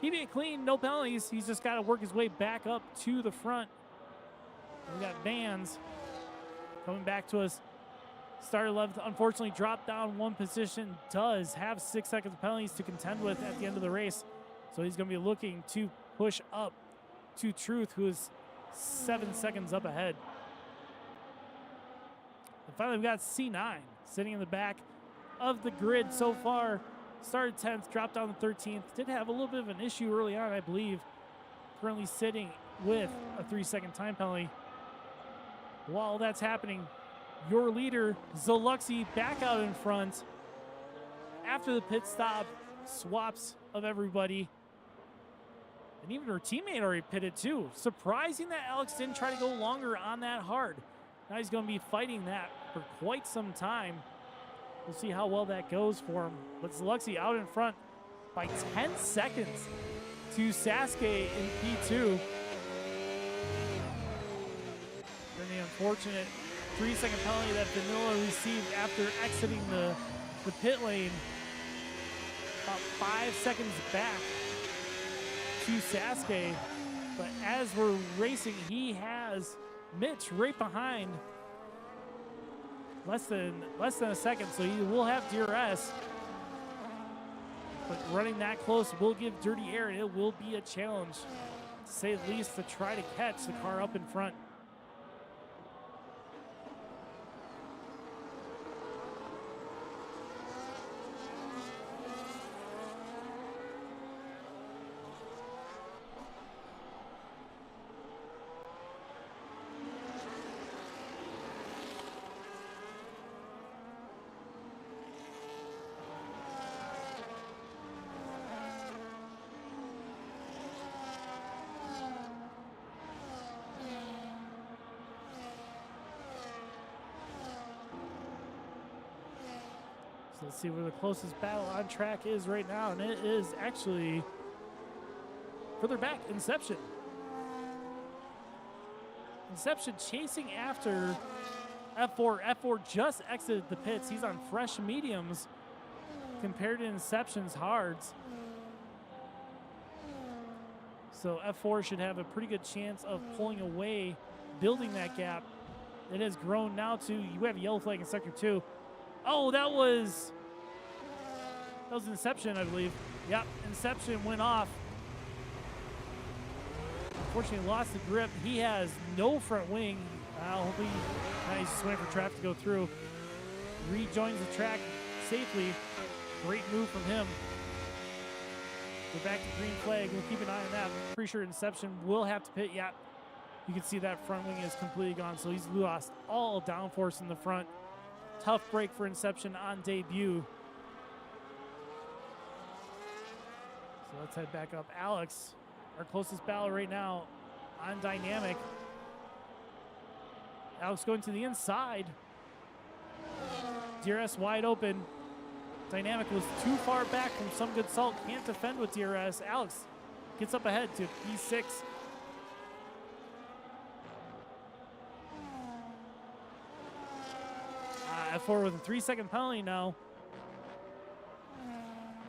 Keeping it clean, no penalties. He's just got to work his way back up to the front. We got Vans coming back to us. Started 11th, unfortunately dropped down 1 position. Does have 6 seconds penalties to contend with at the end of the race. So he's going to be looking to push up to Truth, who is 7 seconds up ahead. And finally, we've got C9 sitting in the back of the grid so far. Started 10th, dropped down to 13th. Did have a little bit of an issue early on, I believe. Currently sitting with a 3-second time penalty. While that's happening, your leader, Zaluxi, back out in front. After the pit stop, swaps of everybody. And even her teammate already pitted too. Surprising that Alex didn't try to go longer on that hard. Now he's going to be fighting that for quite some time. We'll see how well that goes for him. But Zaluxi out in front by 10 seconds to Sasuke in P2. Then the unfortunate 3-second penalty that Vanilla received after exiting the pit lane. About 5 seconds back to Sasuke. But as we're racing, he has Mitch right behind. Less than a second, so he will have DRS. But running that close will give Dirty Air, and it will be a challenge, to say the least, to try to catch the car up in front. So let's see where the closest battle on track is right now, and it is actually further back, Inception. Inception chasing after F4. F4 just exited the pits. He's on fresh mediums compared to Inception's hards. So F4 should have a pretty good chance of pulling away, building that gap. It has grown now to, you have a yellow flag in sector 2. Oh, that was Inception, I believe. Yep, Inception went off. Unfortunately, lost the grip. He has no front wing. Hopefully, he's just waiting for traffic to go through. Rejoins the track safely. Great move from him. Go back to green flag. We'll keep an eye on that. Pretty sure Inception will have to pit. Yeah, you can see that front wing is completely gone. So he's lost all downforce in the front. Tough break for Inception on debut. So let's head back up. Alex, our closest battle right now on Dynamic. Alex going to the inside. DRS wide open. Dynamic was too far back from some good salt. Can't defend with DRS. Alex gets up ahead to P6. F4 with a 3-second penalty now.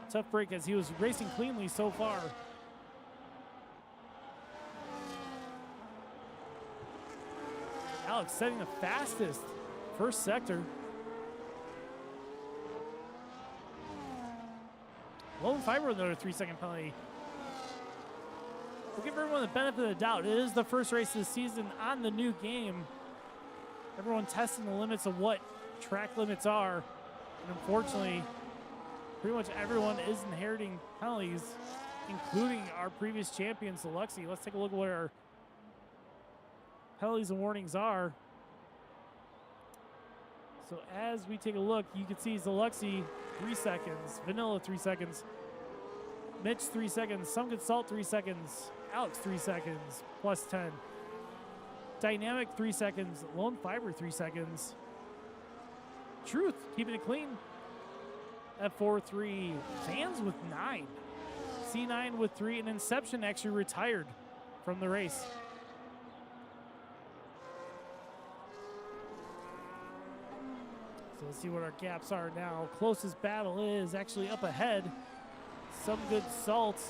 Tough break as he was racing cleanly so far. Alex setting the fastest first sector. Lone Fiber with another 3-second penalty. We'll give everyone the benefit of the doubt. It is the first race of the season on the new game. Everyone testing the limits of what track limits are. And unfortunately, pretty much everyone is inheriting penalties, including our previous champion, Zeluxi. Let's take a look at what our penalties and warnings are. So as we take a look, you can see Zeluxi 3 seconds, Vanilla 3 seconds, Mitch 3 seconds, Some Good Salt 3 seconds, Alex 3 seconds, plus 10. Dynamic 3 seconds, Lone Fiber 3 seconds. Truth keeping it clean. F4 3, Fans with 9, C9 with 3, and Inception actually retired from the race. So let's see what our gaps are now. Closest battle is actually up ahead. Some Good Salt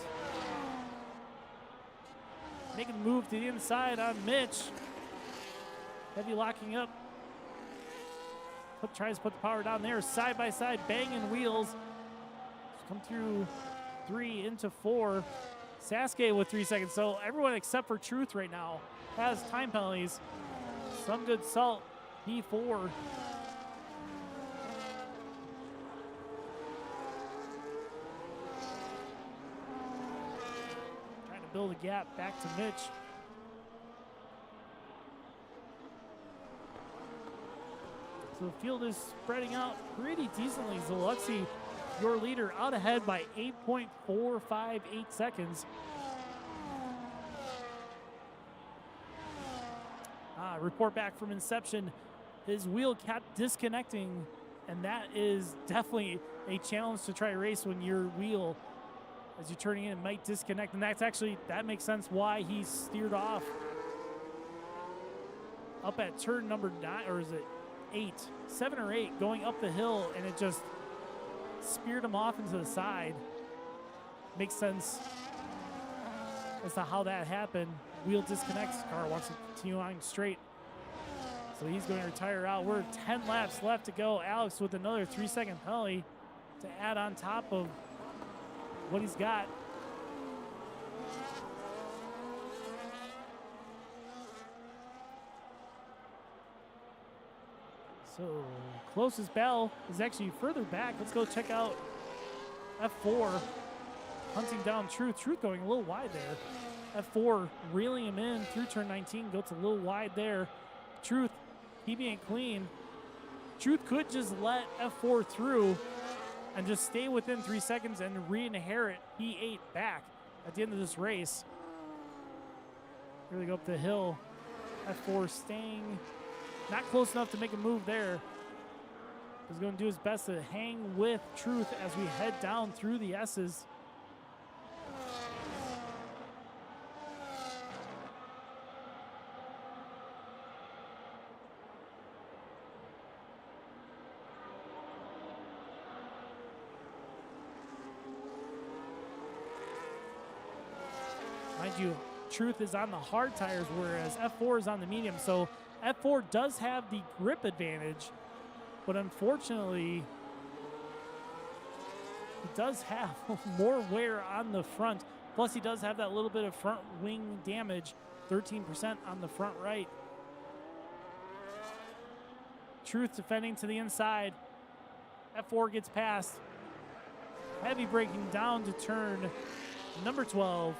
making the move to the inside on Mitch. Heavy locking up. Tries to put the power down there. Side by side, banging wheels. Come through 3 into 4. Sasuke with 3 seconds. So everyone except for Truth right now has time penalties. Some Good Salt, P4. Build a gap back to Mitch. So the field is spreading out pretty decently. Zeluxi, your leader, out ahead by 8.458 seconds. Report back from Inception. His wheel kept disconnecting, and that is definitely a challenge to try to race when your wheel, as you're turning in, might disconnect, and that makes sense why he steered off up at turn number 9, or is it 8, 7 or 8, going up the hill, and it just speared him off into the side. Makes sense as to how that happened. Wheel disconnects, car wants to continue on straight, so he's going to retire out. We're 10 laps left to go. Alex with another 3-second penalty to add on top of what he's got. So closest battle is actually further back. Let's go check out F4 hunting down Truth. Truth going a little wide there. F4 reeling him in through turn 19. Goes a little wide there. Truth keeping it clean. Truth could just let F4 through and just stay within 3 seconds and re-inherit P8 back at the end of this race. Really go up the hill. F4 staying not close enough to make a move there. is going to do his best to hang with Truth as we head down through the S's. Mind you, Truth is on the hard tires, whereas F4 is on the medium. So F4 does have the grip advantage, but unfortunately, he does have more wear on the front. Plus, he does have that little bit of front wing damage, 13% on the front right. Truth defending to the inside. F4 gets past. Heavy braking down to turn number 12.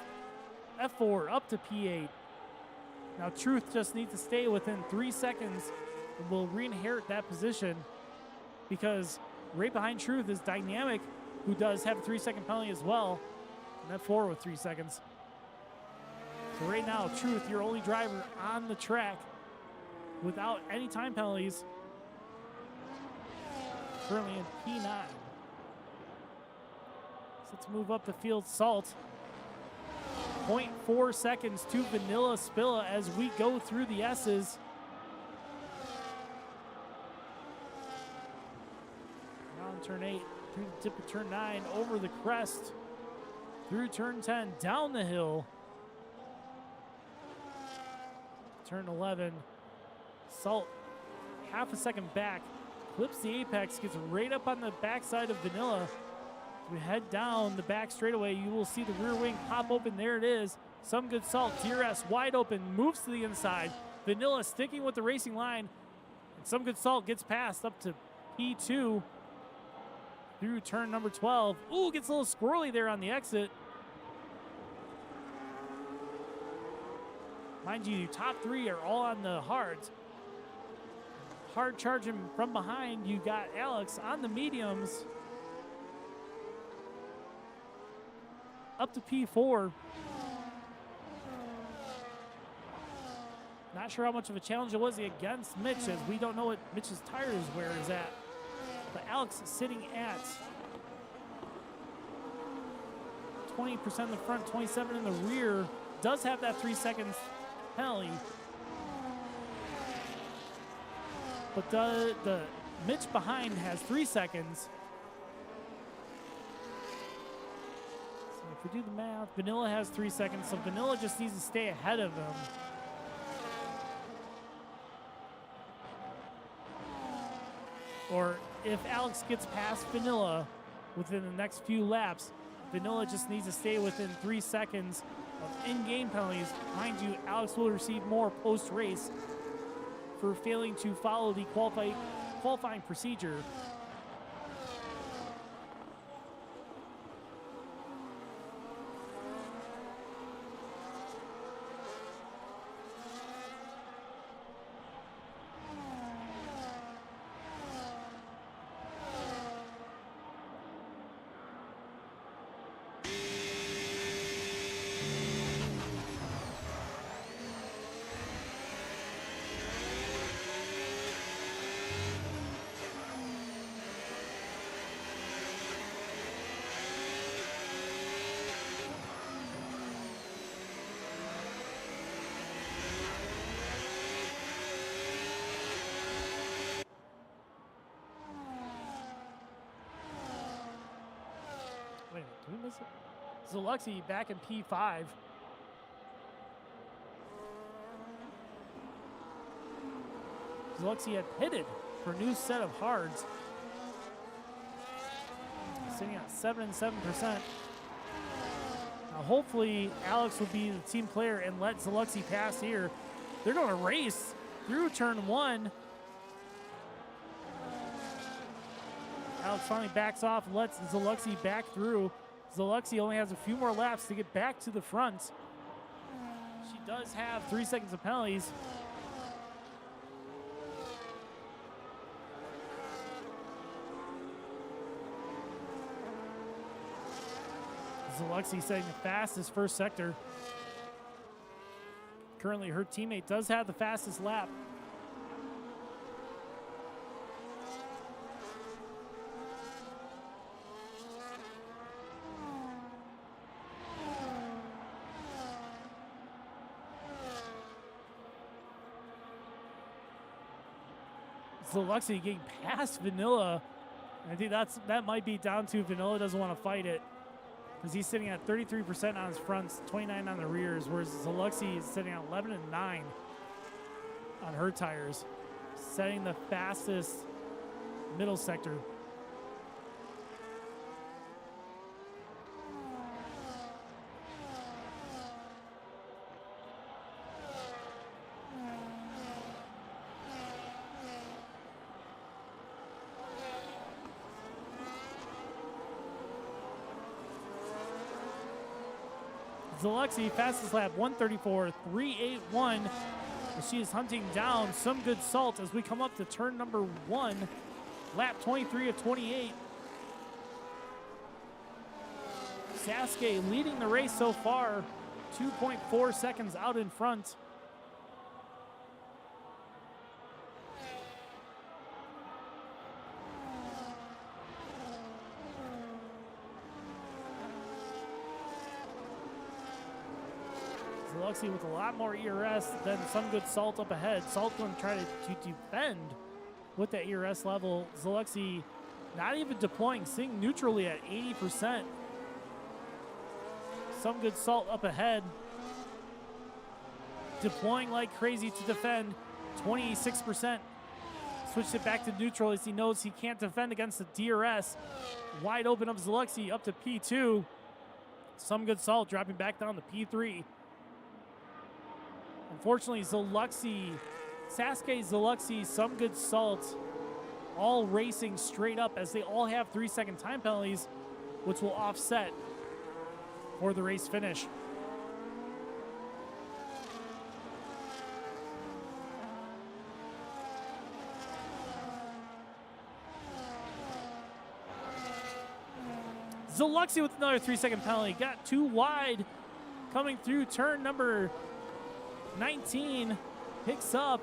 F4 up to P8. Now Truth just needs to stay within 3 seconds and will re-inherit that position, because right behind Truth is Dynamic, who does have a 3-second penalty as well, and F4 with 3 seconds. So right now, Truth, your only driver on the track without any time penalties, currently in P9. So let's move up the field. Salt. 0.4 seconds to Vanilla Spilla as we go through the S's. Around turn 8, through the tip of turn 9, over the crest, through turn 10, down the hill. Turn 11, Salt half a second back, clips the apex, gets right up on the backside of Vanilla. We head down the back straightaway. You will see the rear wing pop open. There it is. Some good Salt. DRS wide open, moves to the inside. Vanilla sticking with the racing line. And Some Good Salt gets past up to P2 through turn number 12. Ooh, gets a little squirrely there on the exit. Mind you, top 3 are all on the hards. Hard charging from behind. You got Alex on the mediums. Up to P4. Not sure how much of a challenge it was against Mitch, as we don't know what Mitch's tires wear is at. But Alex is sitting at 20% in the front, 27 in the rear. Does have that 3 seconds penalty. But the Mitch behind has 3 seconds. If we do the math, Vanilla has 3 seconds, so Vanilla just needs to stay ahead of him. Or if Alex gets past Vanilla within the next few laps, Vanilla just needs to stay within 3 seconds of in-game penalties. Mind you, Alex will receive more post-race for failing to follow the qualifying procedure. Wait a minute, did we miss it? Zalexi back in P5. Zalexi had pitted for a new set of hards. Sitting at 7 and 7%. Now hopefully Alex will be the team player and let Zalexi pass here. They're going to race through turn 1. Alex finally backs off and lets Zalexi back through. Zalexi only has a few more laps to get back to the front. She does have 3 seconds of penalties. Zalexi setting the fastest first sector. Currently, her teammate does have the fastest lap. Zalexi getting past Vanilla. I think that might be down to Vanilla doesn't want to fight it because he's sitting at 33% on his fronts, 29 on the rears, whereas Zalexi is sitting at 11 and 9 on her tires, setting the fastest middle sector. Zalexi, fastest lap, 134.381. She is hunting down some good salt as we come up to turn number 1, lap 23 of 28. Sasuke leading the race so far, 2.4 seconds out in front. Zalexi with a lot more ERS than some good Salt up ahead. Salt going to try to defend with that ERS level. Zalexi not even deploying, sitting neutrally at 80%. Some good Salt up ahead. Deploying like crazy to defend, 26%. Switched it back to neutral as he knows he can't defend against the DRS. Wide open of Zalexi up to P2. Some good Salt dropping back down to P3. Unfortunately, Zalexi, Sasuke, Zalexi, some good Salt, all racing straight up as they all have 3-second time penalties, which will offset for the race finish. Zalexi with another 3-second penalty, got too wide coming through turn number 19, picks up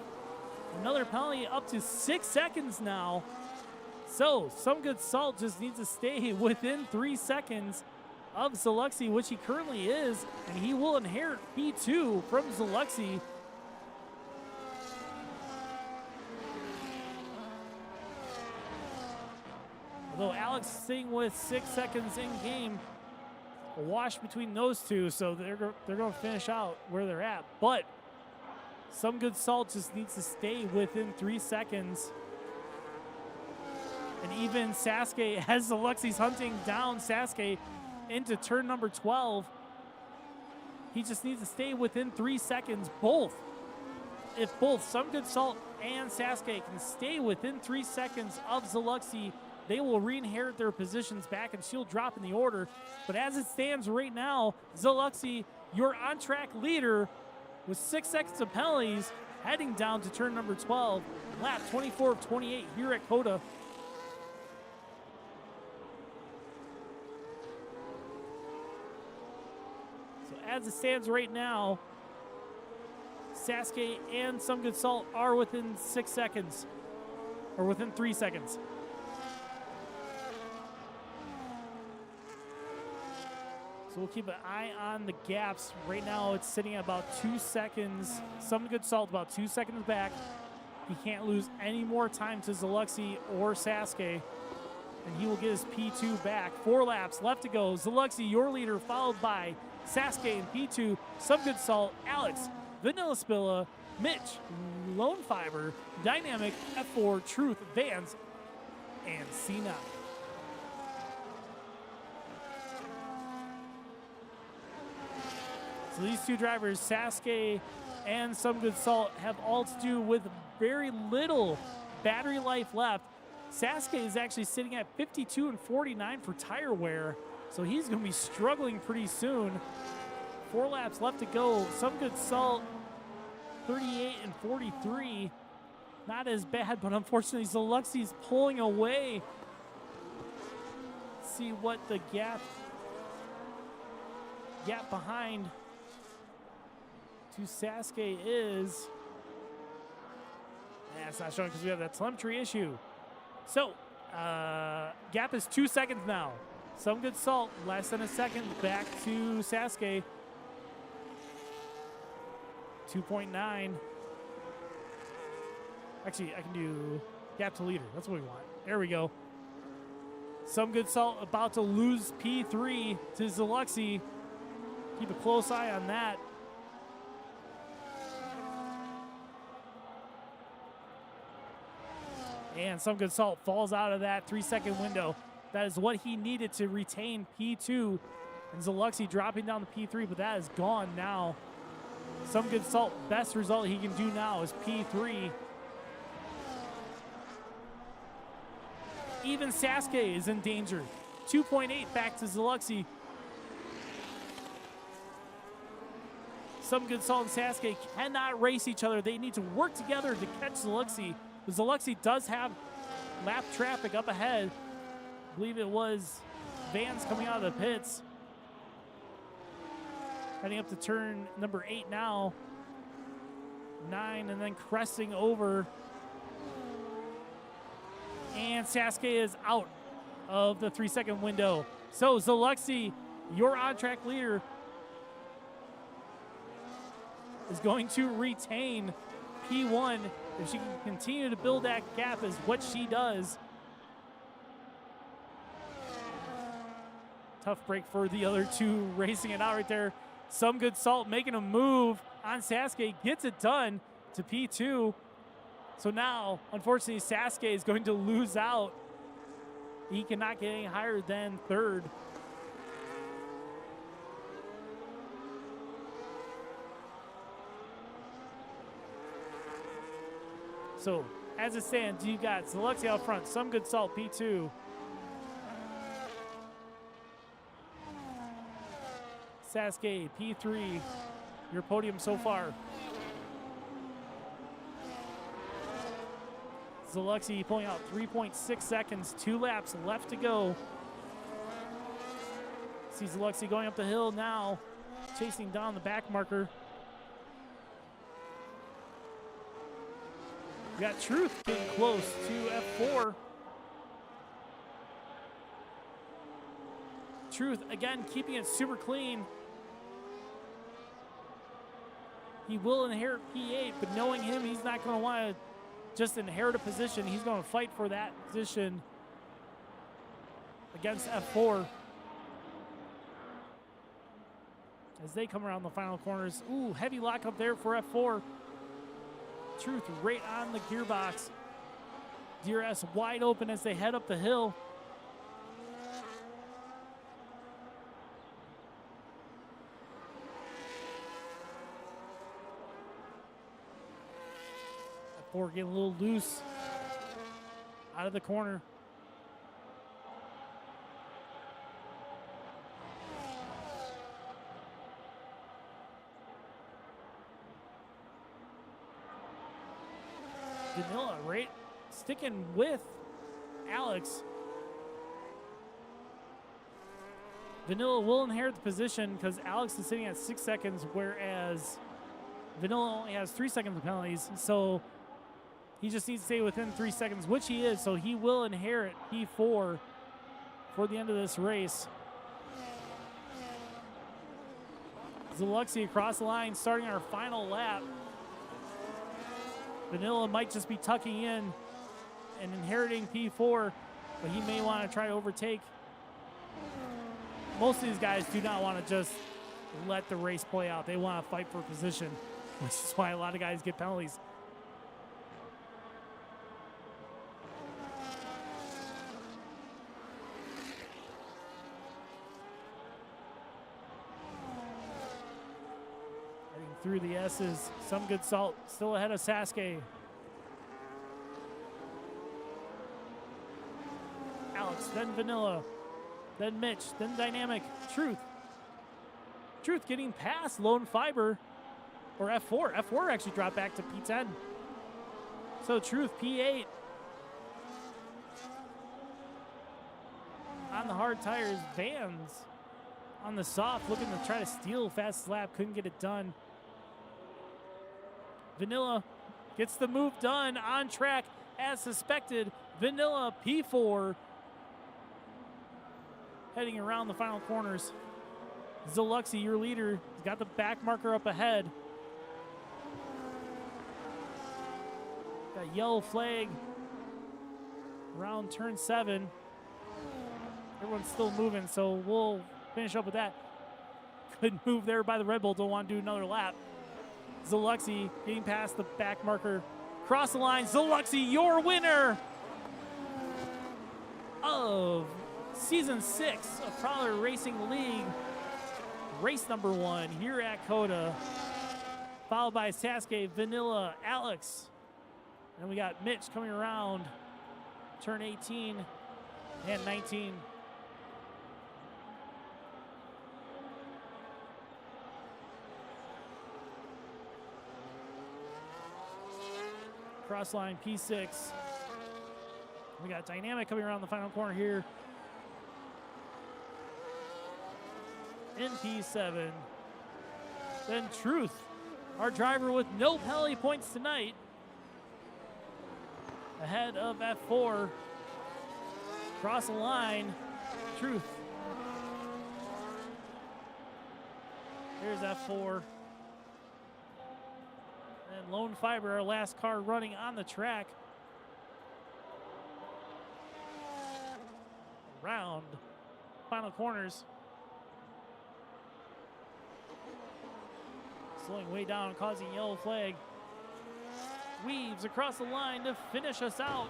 another penalty up to 6 seconds now. So some good Salt just needs to stay within 3 seconds of Zalexi, which he currently is, and he will inherit P2 from Zalexi. Although Alex sitting with 6 seconds in game, a wash between those two, so they're going to finish out where they're at. But some good Salt just needs to stay within 3 seconds. And even Sasuke, as Zalexi's hunting down Sasuke into turn number 12, he just needs to stay within 3 seconds. If both Some Good Salt and Sasuke can stay within 3 seconds of Zalexi, they will re-inherit their positions back and she'll drop in the order. But as it stands right now, Zalexi, your on-track leader with 6 seconds of penalties, heading down to turn number 12, lap 24 of 28 here at COTA. So as it stands right now, Sasuke and Some Good Salt are within 6 seconds, or within 3 seconds. So we'll keep an eye on the gaps. Right now it's sitting at about 2 seconds. Some Good Salt about 2 seconds back. He can't lose any more time to Zalexi or Sasuke, and he will get his P2 back. 4 laps left to go. Zalexi, your leader, followed by Sasuke and P2, Some Good Salt, Alex, Vanilla Spilla, Mitch, Lone Fiber, Dynamic, F4, Truth, Vans, and C9. So these two drivers, Sasuke and Some Good Salt, have all to do with very little battery life left. Sasuke is actually sitting at 52 and 49 for tire wear, so he's going to be struggling pretty soon. 4 laps left to go. Some Good Salt, 38 and 43. Not as bad, but unfortunately Zalexi's pulling away. Let's see what the gap behind to Sasuke is. It's not showing because we have that telemetry issue. So, gap is 2 seconds now. Some Good Salt, less than a second back to Sasuke. 2.9. Actually, I can do Gap to leader. That's what we want. There we go. Some Good Salt about to lose P3 to Zaluxy. Keep a close eye on that. And Some Good Salt falls out of that 3-second window. That is what he needed to retain P2. And Zaluxy dropping down to P3, but that is gone now. Some Good Salt, best result he can do now is P3. Even Sasuke is in danger. 2.8 back to Zaluxy. Some Good Salt and Sasuke cannot race each other. They need to work together to catch Zaluxy. Zaluxy does have lap traffic up ahead. I believe it was vans coming out of the pits. Heading up to turn number 8 now. 9 and then cresting over. And Sasuke is out of the 3-second window. So Zaluxy, your on-track leader, is going to retain P1 if she can continue to build that gap as what she does. Tough break for the other two racing it out right there. Some Good Salt making a move on Sasuke, gets it done to P2. So now, unfortunately, Sasuke is going to lose out. He cannot get any higher than 3rd. So, as it stands, you got Zaluxy out front, Some Good Salt, P2. Sasuke, P3, your podium so far. Zaluxy pulling out 3.6 seconds, 2 laps left to go. See Zaluxy going up the hill now, chasing down the back marker. We got Truth getting close to F4. Truth, again, keeping it super clean. He will inherit P8, but knowing him, he's not going to want to just inherit a position. He's going to fight for that position against F4. As they come around the final corners. Ooh, heavy lock up there for F4. Truth right on the gearbox. DRS wide open as they head up the hill. F4 getting a little loose out of the corner. Vanilla, right? Sticking with Alex. Vanilla will inherit the position because Alex is sitting at 6 seconds, whereas Vanilla only has 3 seconds of penalties. So he just needs to stay within 3 seconds, which he is. So he will inherit P4 for the end of this race. Zaluxy across the line, starting our final lap. Vanilla might just be tucking in and inheriting P4, but he may want to try to overtake. Most of these guys do not want to just let the race play out. They want to fight for position, which is why a lot of guys get penalties. Through the S's, Some Good Salt still ahead of Sasuke. Alex, then Vanilla, then Mitch, then Dynamic, Truth. Truth getting past Lone Fiber, or F4. F4 actually dropped back to P10. So Truth, P8. On the hard tires, Vans on the soft, looking to try to steal fast lap, couldn't get it done. Vanilla gets the move done on track as suspected. Vanilla P4 heading around the final corners. Zaluxy, your leader, has got the back marker up ahead. Got yellow flag around turn 7. Everyone's still moving, so we'll finish up with that. Good move there by the Red Bull. Don't want to do another lap. Zaluxy getting past the back marker. Cross the line. Zaluxy, your winner of Season 6 of Prowler Racing League. Race number 1 here at COTA. Followed by Sasuke, Vanilla, Alex. And we got Mitch coming around turn 18 and 19. Cross line P6. We got Dynamic coming around the final corner here. In P7. Then Truth, our driver with no penalty points tonight. Ahead of F4. Cross the line. Truth. Here's F4. And Lone Fiber, our last car running on the track. Around final corners. Slowing way down, causing yellow flag. Weaves across the line to finish us out.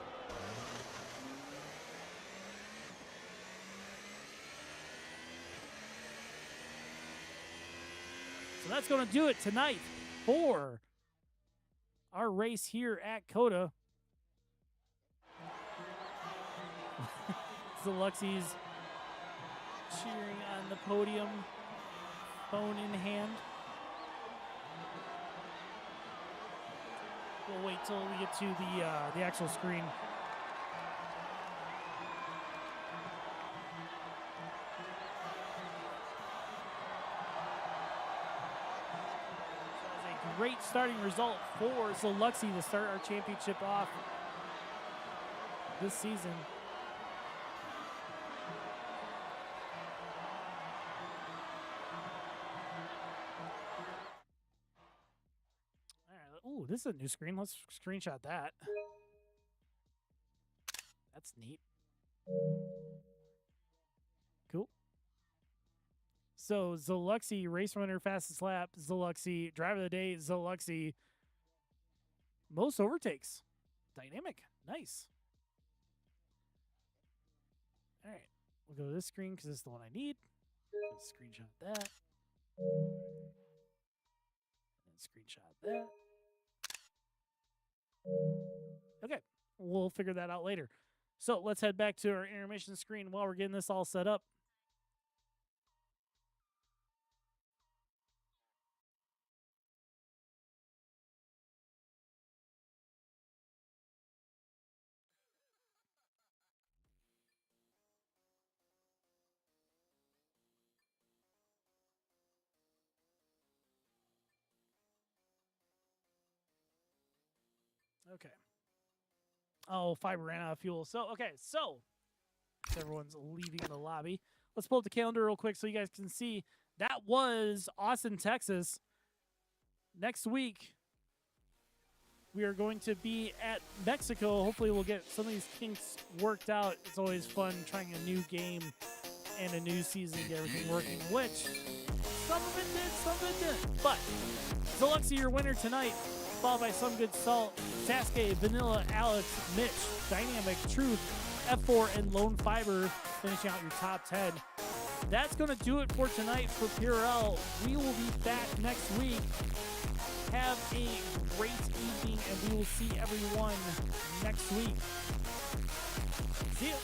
So that's going to do it tonight for our race here at COTA. Zaluxy's cheering on the podium, phone in hand. We'll wait till we get to the actual screen. That was a great starting result for Zaluxy to start our championship off this season. Ooh, this is a new screen. Let's screenshot that. That's neat. Cool. So, Zaluxy, race winner, fastest lap, Zaluxy, driver of the day, Zaluxy. Most overtakes. Dynamic. Nice. All right. We'll go to this screen because this is the one I need. Let's screenshot that. And screenshot that. Okay, we'll figure that out later. So let's head back to our intermission screen while we're getting this all set up. Okay. Oh, Fiber ran out of fuel. So, okay, so everyone's leaving the lobby. Let's pull up the calendar real quick so you guys can see. That was Austin, Texas. Next week, we are going to be at Mexico. Hopefully, we'll get some of these kinks worked out. It's always fun trying a new game and a new season to get everything working, which some of it did, some of it didn't. But Zaluxy, your winner tonight, followed by Some Good Salt, Sasuke, Vanilla, Alex, Mitch, Dynamic, Truth, F4, and Lone Fiber finishing out your top 10. That's going to do it for tonight for Purell. We will be back next week. Have a great evening, and we will see everyone next week. See ya.